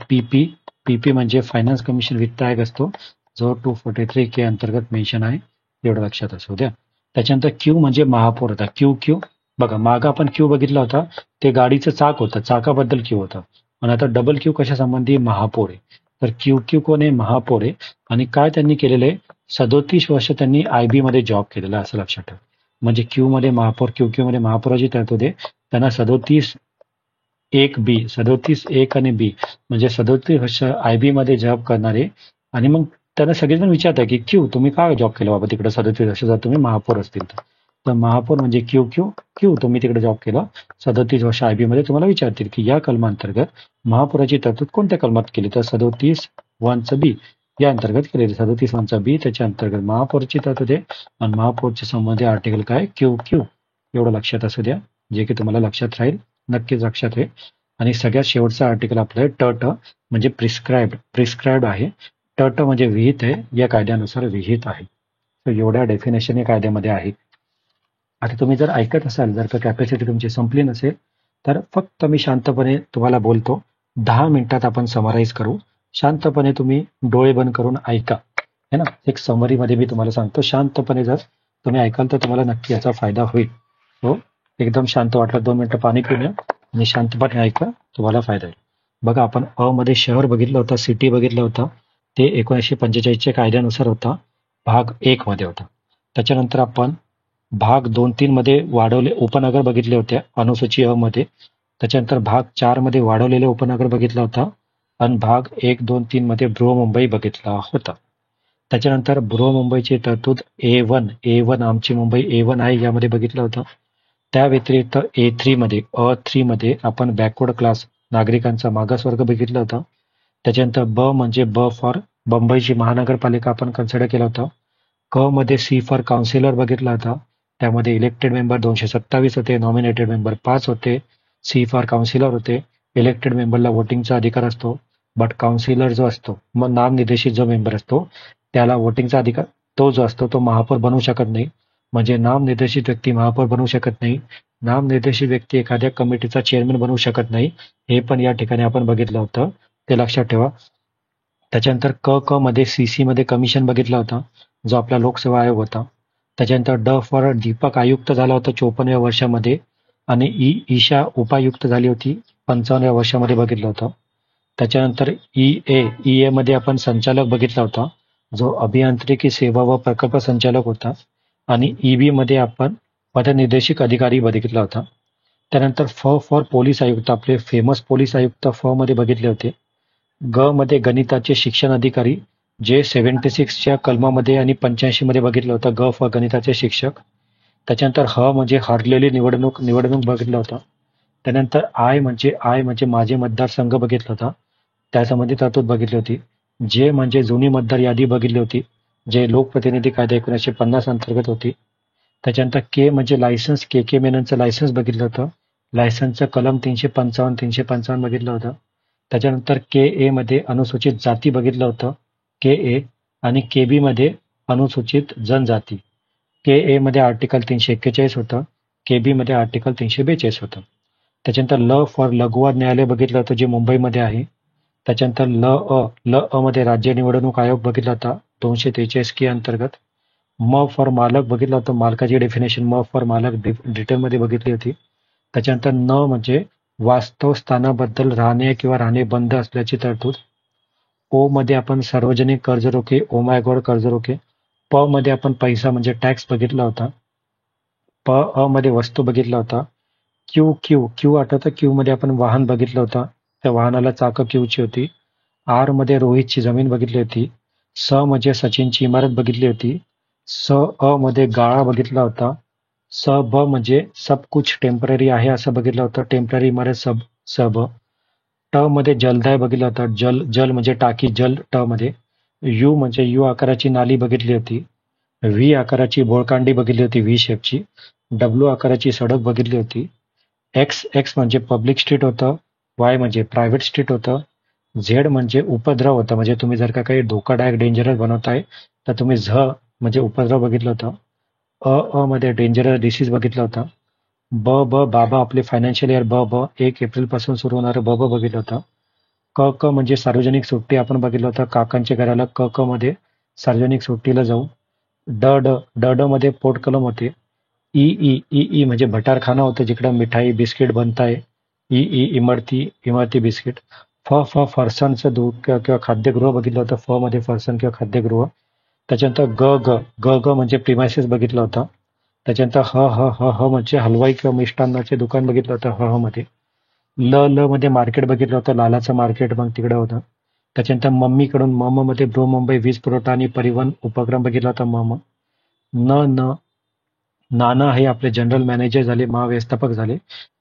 पीपी म्हणजे फायनान्स कमिशन, वित्त आयोग असतो, जो 243 के अंतर्गत मेन्शन आहे, एवढं लक्षात असू द्या. त्याच्यानंतर क्यू म्हणजे महापौर होता. क्यू बघा, मागं आपण क्यू बघितला होता, ते गाडीचं चाक होतं, चाकाबद्दल क्यू होतं. आणि आता डबल क्यू कशा संबंधी? महापौर आहे. तर क्यू कोण आहे? महापौर आहे. आणि काय त्यांनी केलेलं आहे? 37 वर्ष त्यांनी IB मध्ये जॉब केलेला, असं लक्षात ठेवा. म्हणजे क्यू मध्ये महापौर, क्यू मध्ये महापौराची तरतूद आहे. त्यांना 37 आणि बी म्हणजे 37 वर्ष IB मध्ये जॉब करणारे. आणि मग त्यांना सगळेजण विचारतात की क्यू तुम्ही काय जॉब केला बाबा तिकडे 37 वर्ष, जर तुम्ही महापौर असतील तर महापौर म्हणजे क्यू तुम्ही तिकडे जॉब केला 37 वर्ष IB मध्ये. तुम्हाला विचारतील की या कलमांतर्गत महापौराची तरतूद कोणत्या कलमात केली? तर 37(1)(b) या अंतर्गत केलेली. 37(1)(b) त्याच्या अंतर्गत महापौरची तरतूद आहे. आणि महापौरच्या संबंधी आर्टिकल काय? क्यू. एवढं लक्षात असू द्या, जे की तुम्हाला लक्षात राहील, नक्कीच लक्षात राहील. आणि सगळ्यात शेवटचा आर्टिकल आपलं ट म्हणजे प्रिस्क्राईब्ड आहे. ट म्हणजे विहित आहे, या कायद्यानुसार विहित आहे. तर एवढ्या डेफिनेशन या कायद्यामध्ये आहे. आता तुम्ही जर ऐकत असाल, जर का कॅपॅसिटी तुमची संपली नसेल, तर फक्त मी शांतपणे तुम्हाला बोलतो. 10 मिनिटात आपण समराईज करू. शांतपणे तुम्ही डोळे बंद करून ऐका, है ना. एक समरीमध्ये मी तुम्हाला सांगतो, शांतपणे जर तुम्ही ऐकाल तर तुम्हाला नक्की याचा फायदा होईल. हो, एकदम शांत वाटलं 2 मिनिटं पाणी पिऊन या आणि शांतपणे ऐका, तुम्हाला फायदा होईल. बघा, आपण मध्ये शहर बघितलं होतं, सिटी बघितलं होतं. ते 1945च्या कायद्यानुसार होता, भाग 1 मध्ये होता. त्याच्यानंतर आपण भाग 2-3 मध्ये वाढवले उपनगर बघितले होते अनुसूची मध्ये. त्याच्यानंतर भाग 4 मध्ये वाढवलेले उपनगर बघितला होता. आणि भाग 1, 2, 3 मध्ये बृहमुंबई बघितला होता. त्याच्यानंतर बृहमुंबईची तरतूद A1 आमची मुंबई A1 आहे, यामध्ये बघितलं होतं. त्या व्यतिरिक्त A3 मध्ये आपण बॅकवर्ड क्लास नागरिकांचा मागासवर्ग बघितला होता. त्याच्यानंतर ब म्हणजे ब फॉर बंबईची महानगरपालिका आपण कन्सिडर केला होता. क मध्ये सी फॉर काउन्सिलर बघितला होता. त्यामध्ये इलेक्टेड मेंबर 227 होते, नॉमिनेटेड मेंबर 5 होते. सी फॉर काउन्सिलर होते. इलेक्टेड मेंबरला वोटिंगचा अधिकार असतो, बट काउन्सिलर जो असतो, मग नामनिर्देशित जो मेंबर असतो, त्याला वोटिंगचा अधिकार, तो जो असतो तो महापौर बनवू शकत नाही. म्हणजे नामनिर्देशित व्यक्ती महापौर बनवू शकत नाही. नामनिर्देशित व्यक्ती एखाद्या कमिटीचा चेअरमन बनवू शकत नाही. हे पण या ठिकाणी आपण बघितलं होतं, ते लक्षात ठेवा. त्याच्यानंतर क मध्ये CC मध्ये कमिशन बघितला होता, जो आपला लोकसेवा आयोग होता. त्याच्यानंतर ड फॉर दीपक आयुक्त झाला होता 54व्या वर्षामध्ये. आणि ईशा उपायुक्त झाली होती 55व्या वर्षामध्ये बघितलं होतं. त्याच्यानंतर EA मध्ये आपण संचालक बघितला होता, जो अभियांत्रिकी सेवा व प्रकल्प संचालक होता. आणि EB मध्ये आपण पथनिर्देशिक अधिकारी बघितला होता. त्यानंतर फॉर पोलीस आयुक्त, आपले फेमस पोलीस आयुक्त मध्ये बघितले होते. ग मध्ये गणिताचे शिक्षण अधिकारी, जे 76च्या कलमामध्ये आणि 85 मध्ये बघितलं होतं, ग फॉर गणिताचे शिक्षक. त्याच्यानंतर म्हणजे हरलेली निवडणूक बघितलं होतं. त्यानंतर आय म्हणजे माझे मतदारसंघ बघितला होता, त्यासंबंधी तरतूद बघितली होती. जे म्हणजे जुनी मतदार यादी बघितली होती, जे लोकप्रतिनिधी कायदा 1950 अंतर्गत होती. त्याच्यानंतर के म्हणजे लायसन्स, के मेननचं लायसन्स बघितलं होतं. लायसन्सचं कलम 355 बघितलं होतं. त्याच्यानंतर KA मध्ये अनुसूचित जाती बघितलं होतं, KA. आणि KB मध्ये अनुसूचित जनजाती. KA मध्ये आर्टिकल 341 होतं, KB मध्ये आर्टिकल 342 होतं. त्याच्यानंतर ल फॉर लघुवाद न्यायालय बघितलं होतं जे मुंबईमध्ये आहे. त्याच्यानंतर ल अ मध्ये राज्य निवडणूक आयोग बघितला होता 243 की अंतर्गत. म फॉर मालक बघितलं होतं, मालकाची डेफिनेशन म फॉर मालक डिटेलमध्ये बघितली होती. त्याच्यानंतर न म्हणजे वास्तव स्थानाबद्दल राहणे किंवा राहणे बंद असल्याची तरतूद. ओ मध्ये आपण सार्वजनिक कर्जरोखे, ओ माय गॉड कर्जरोखे. प मध्ये आपण पैसा म्हणजे टॅक्स बघितला होता. प अ मध्ये वस्तू बघितला होता. क्यू आठवतं, क्यू मध्ये आपण वाहन बघितलं होतं, त्या वाहनाला चाकं क्यूची होती. आर मध्ये रोहितची जमीन बघितली होती. स म्हणजे सचिनची इमारत बघितली होती. स अ मध्ये गाळा बघितला होता. स ब म्हणजे सब कुछ टेम्पररी आहे असं बघितलं होतं, टेम्पररी इमारत स ब. ट मध्ये जलदाय बघितलं होतं, जल म्हणजे टाकी जल ट मध्ये. यू म्हणजे यू आकाराची नाली बघितली होती. व्ही आकाराची बोळकांडी बघितली होती, व्ही शेपची. डब्ल्यू आकाराची सडक बघितली होती. एक्स म्हणजे पब्लिक स्ट्रीट होतं. वाय म्हणजे प्रायव्हेट स्ट्रीट होतं. झेड म्हणजे उपद्रव होता, म्हणजे तुम्ही जर का काही धोकादायक डेंजरस बनवताय तर तुम्ही म्हणजे उपद्रव बघितलं होतं. अ मध्ये डेंजरस डिसीज बघितला होता. बाबा आपले फायनान्शियल इयर ब 1 एप्रिल पासून सुरू होणारं बघितलं होतं. क म्हणजे सार्वजनिक सुट्टी आपण बघितलं होतं, काकांच्या घराला क मध्ये सार्वजनिक सुट्टीला जाऊ. ड मध्ये पोटकलम होते. ई म्हणजे भटारखाना होतं जिकडं मिठाई बिस्किट बनताय. इमरती बिस्किट. फरसाणचं दूध किंवा खाद्यगृह बघितलं होतं, मध्ये फरसाण किंवा खाद्यगृह. त्याच्यानंतर ग म्हणजे प्रिमायसेस बघितलं होतं. त्याच्यानंतर ह म्हणजे हलवाई किंवा मिष्टान्नाचे दुकान बघितलं होतं, मध्ये. ल मध्ये मार्केट बघितलं होतं, लालाचं मार्केट मग तिकडे होतं. त्याच्यानंतर मम्मीकडून मध्ये बृहमुंबई वीज पुरवठा आणि परिवहन उपक्रम बघितला होता. न नाना हे आपले जनरल मॅनेजर झाले, महाव्यवस्थापक झाले,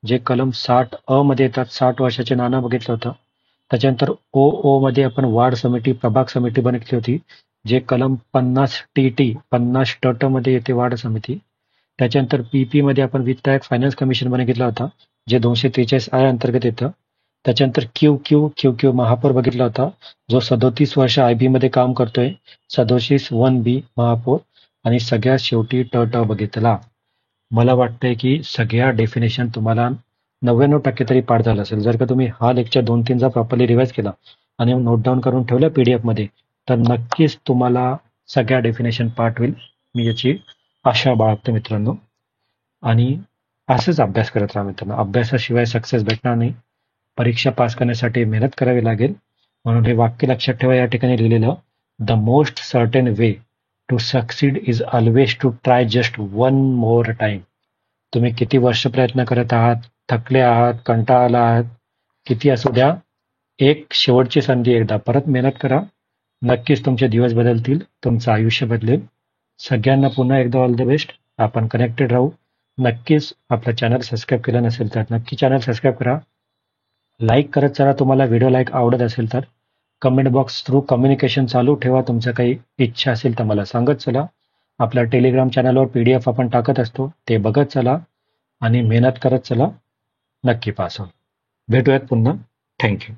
जे कलम 60 अ मध्ये येतात. 60 वर्षाचे नाना बघितलं होतं. त्याच्यानंतर ओ मध्ये आपण वार्ड समिती, प्रभाग समिती बघितली होती, जे कलम 50 ट मध्ये येते वार्ड समिती. त्याच्यानंतर पी मध्ये आपण वित्त फायनान्स कमिशन बघितला होता, जे 243 आय अंतर्गत येतं. त्याच्यानंतर क्यू महापौर बघितला होता, जो 37 वर्ष IB मध्ये काम करतोय. 37 1B महापौर. आणि सगळ्यात शेवटी ट बघितला. मला वाटतंय की सगळ्या डेफिनेशन तुम्हाला 99% तरी पाठ झालं असेल. जर का तुम्ही हा लेक्चर 2-3 प्रॉपरली रिवाइज केला आणि नोट डाऊन करून ठेवलं PDF मध्ये, तर नक्कीच तुम्हाला सगळ्या डेफिनेशन पाठ होईल. मी याची आशा बाळगतो मित्रांनो. आणि असंच अभ्यास करत राहा मित्रांनो. अभ्यासाशिवाय सक्सेस भेटणार नाही. परीक्षा पास करण्यासाठी मेहनत करावी लागेल. म्हणून हे वाक्य लक्षात ठेवा, या ठिकाणी लिहिलेलं, the most certain way to succeed is always to try just one more time. तुम्ही किती वर्ष प्रयत्न करत आहात, थकले आहात, कंटाळला आहात, किती असू द्या, एक शेवटची संधी, एकदा परत मेहनत करा. नक्कीच तुमचे दिवस बदलतील, तुमचं आयुष्य बदलेल. सगळ्यांना पुन्हा एकदा ऑल द बेस्ट. आपण कनेक्टेड राहू. नक्कीच आपलं चॅनल सबस्क्राईब केलं नसेल तर नक्की चॅनल सबस्क्राईब करा. लाईक करत चला तुम्हाला व्हिडिओ आवडत असेल तर. कमेंट बॉक्स थ्रू कम्युनिकेशन चालू ठेवा. तुमचं काही इच्छा असेल तर मला सांगत चला. आपल्या टेलिग्राम चॅनलवर PDF आपण टाकत असतो, ते बघत चला आणि मेहनत करत चला. नक्की पास होईल. भेटूयात पुन्हा. थँक्यू.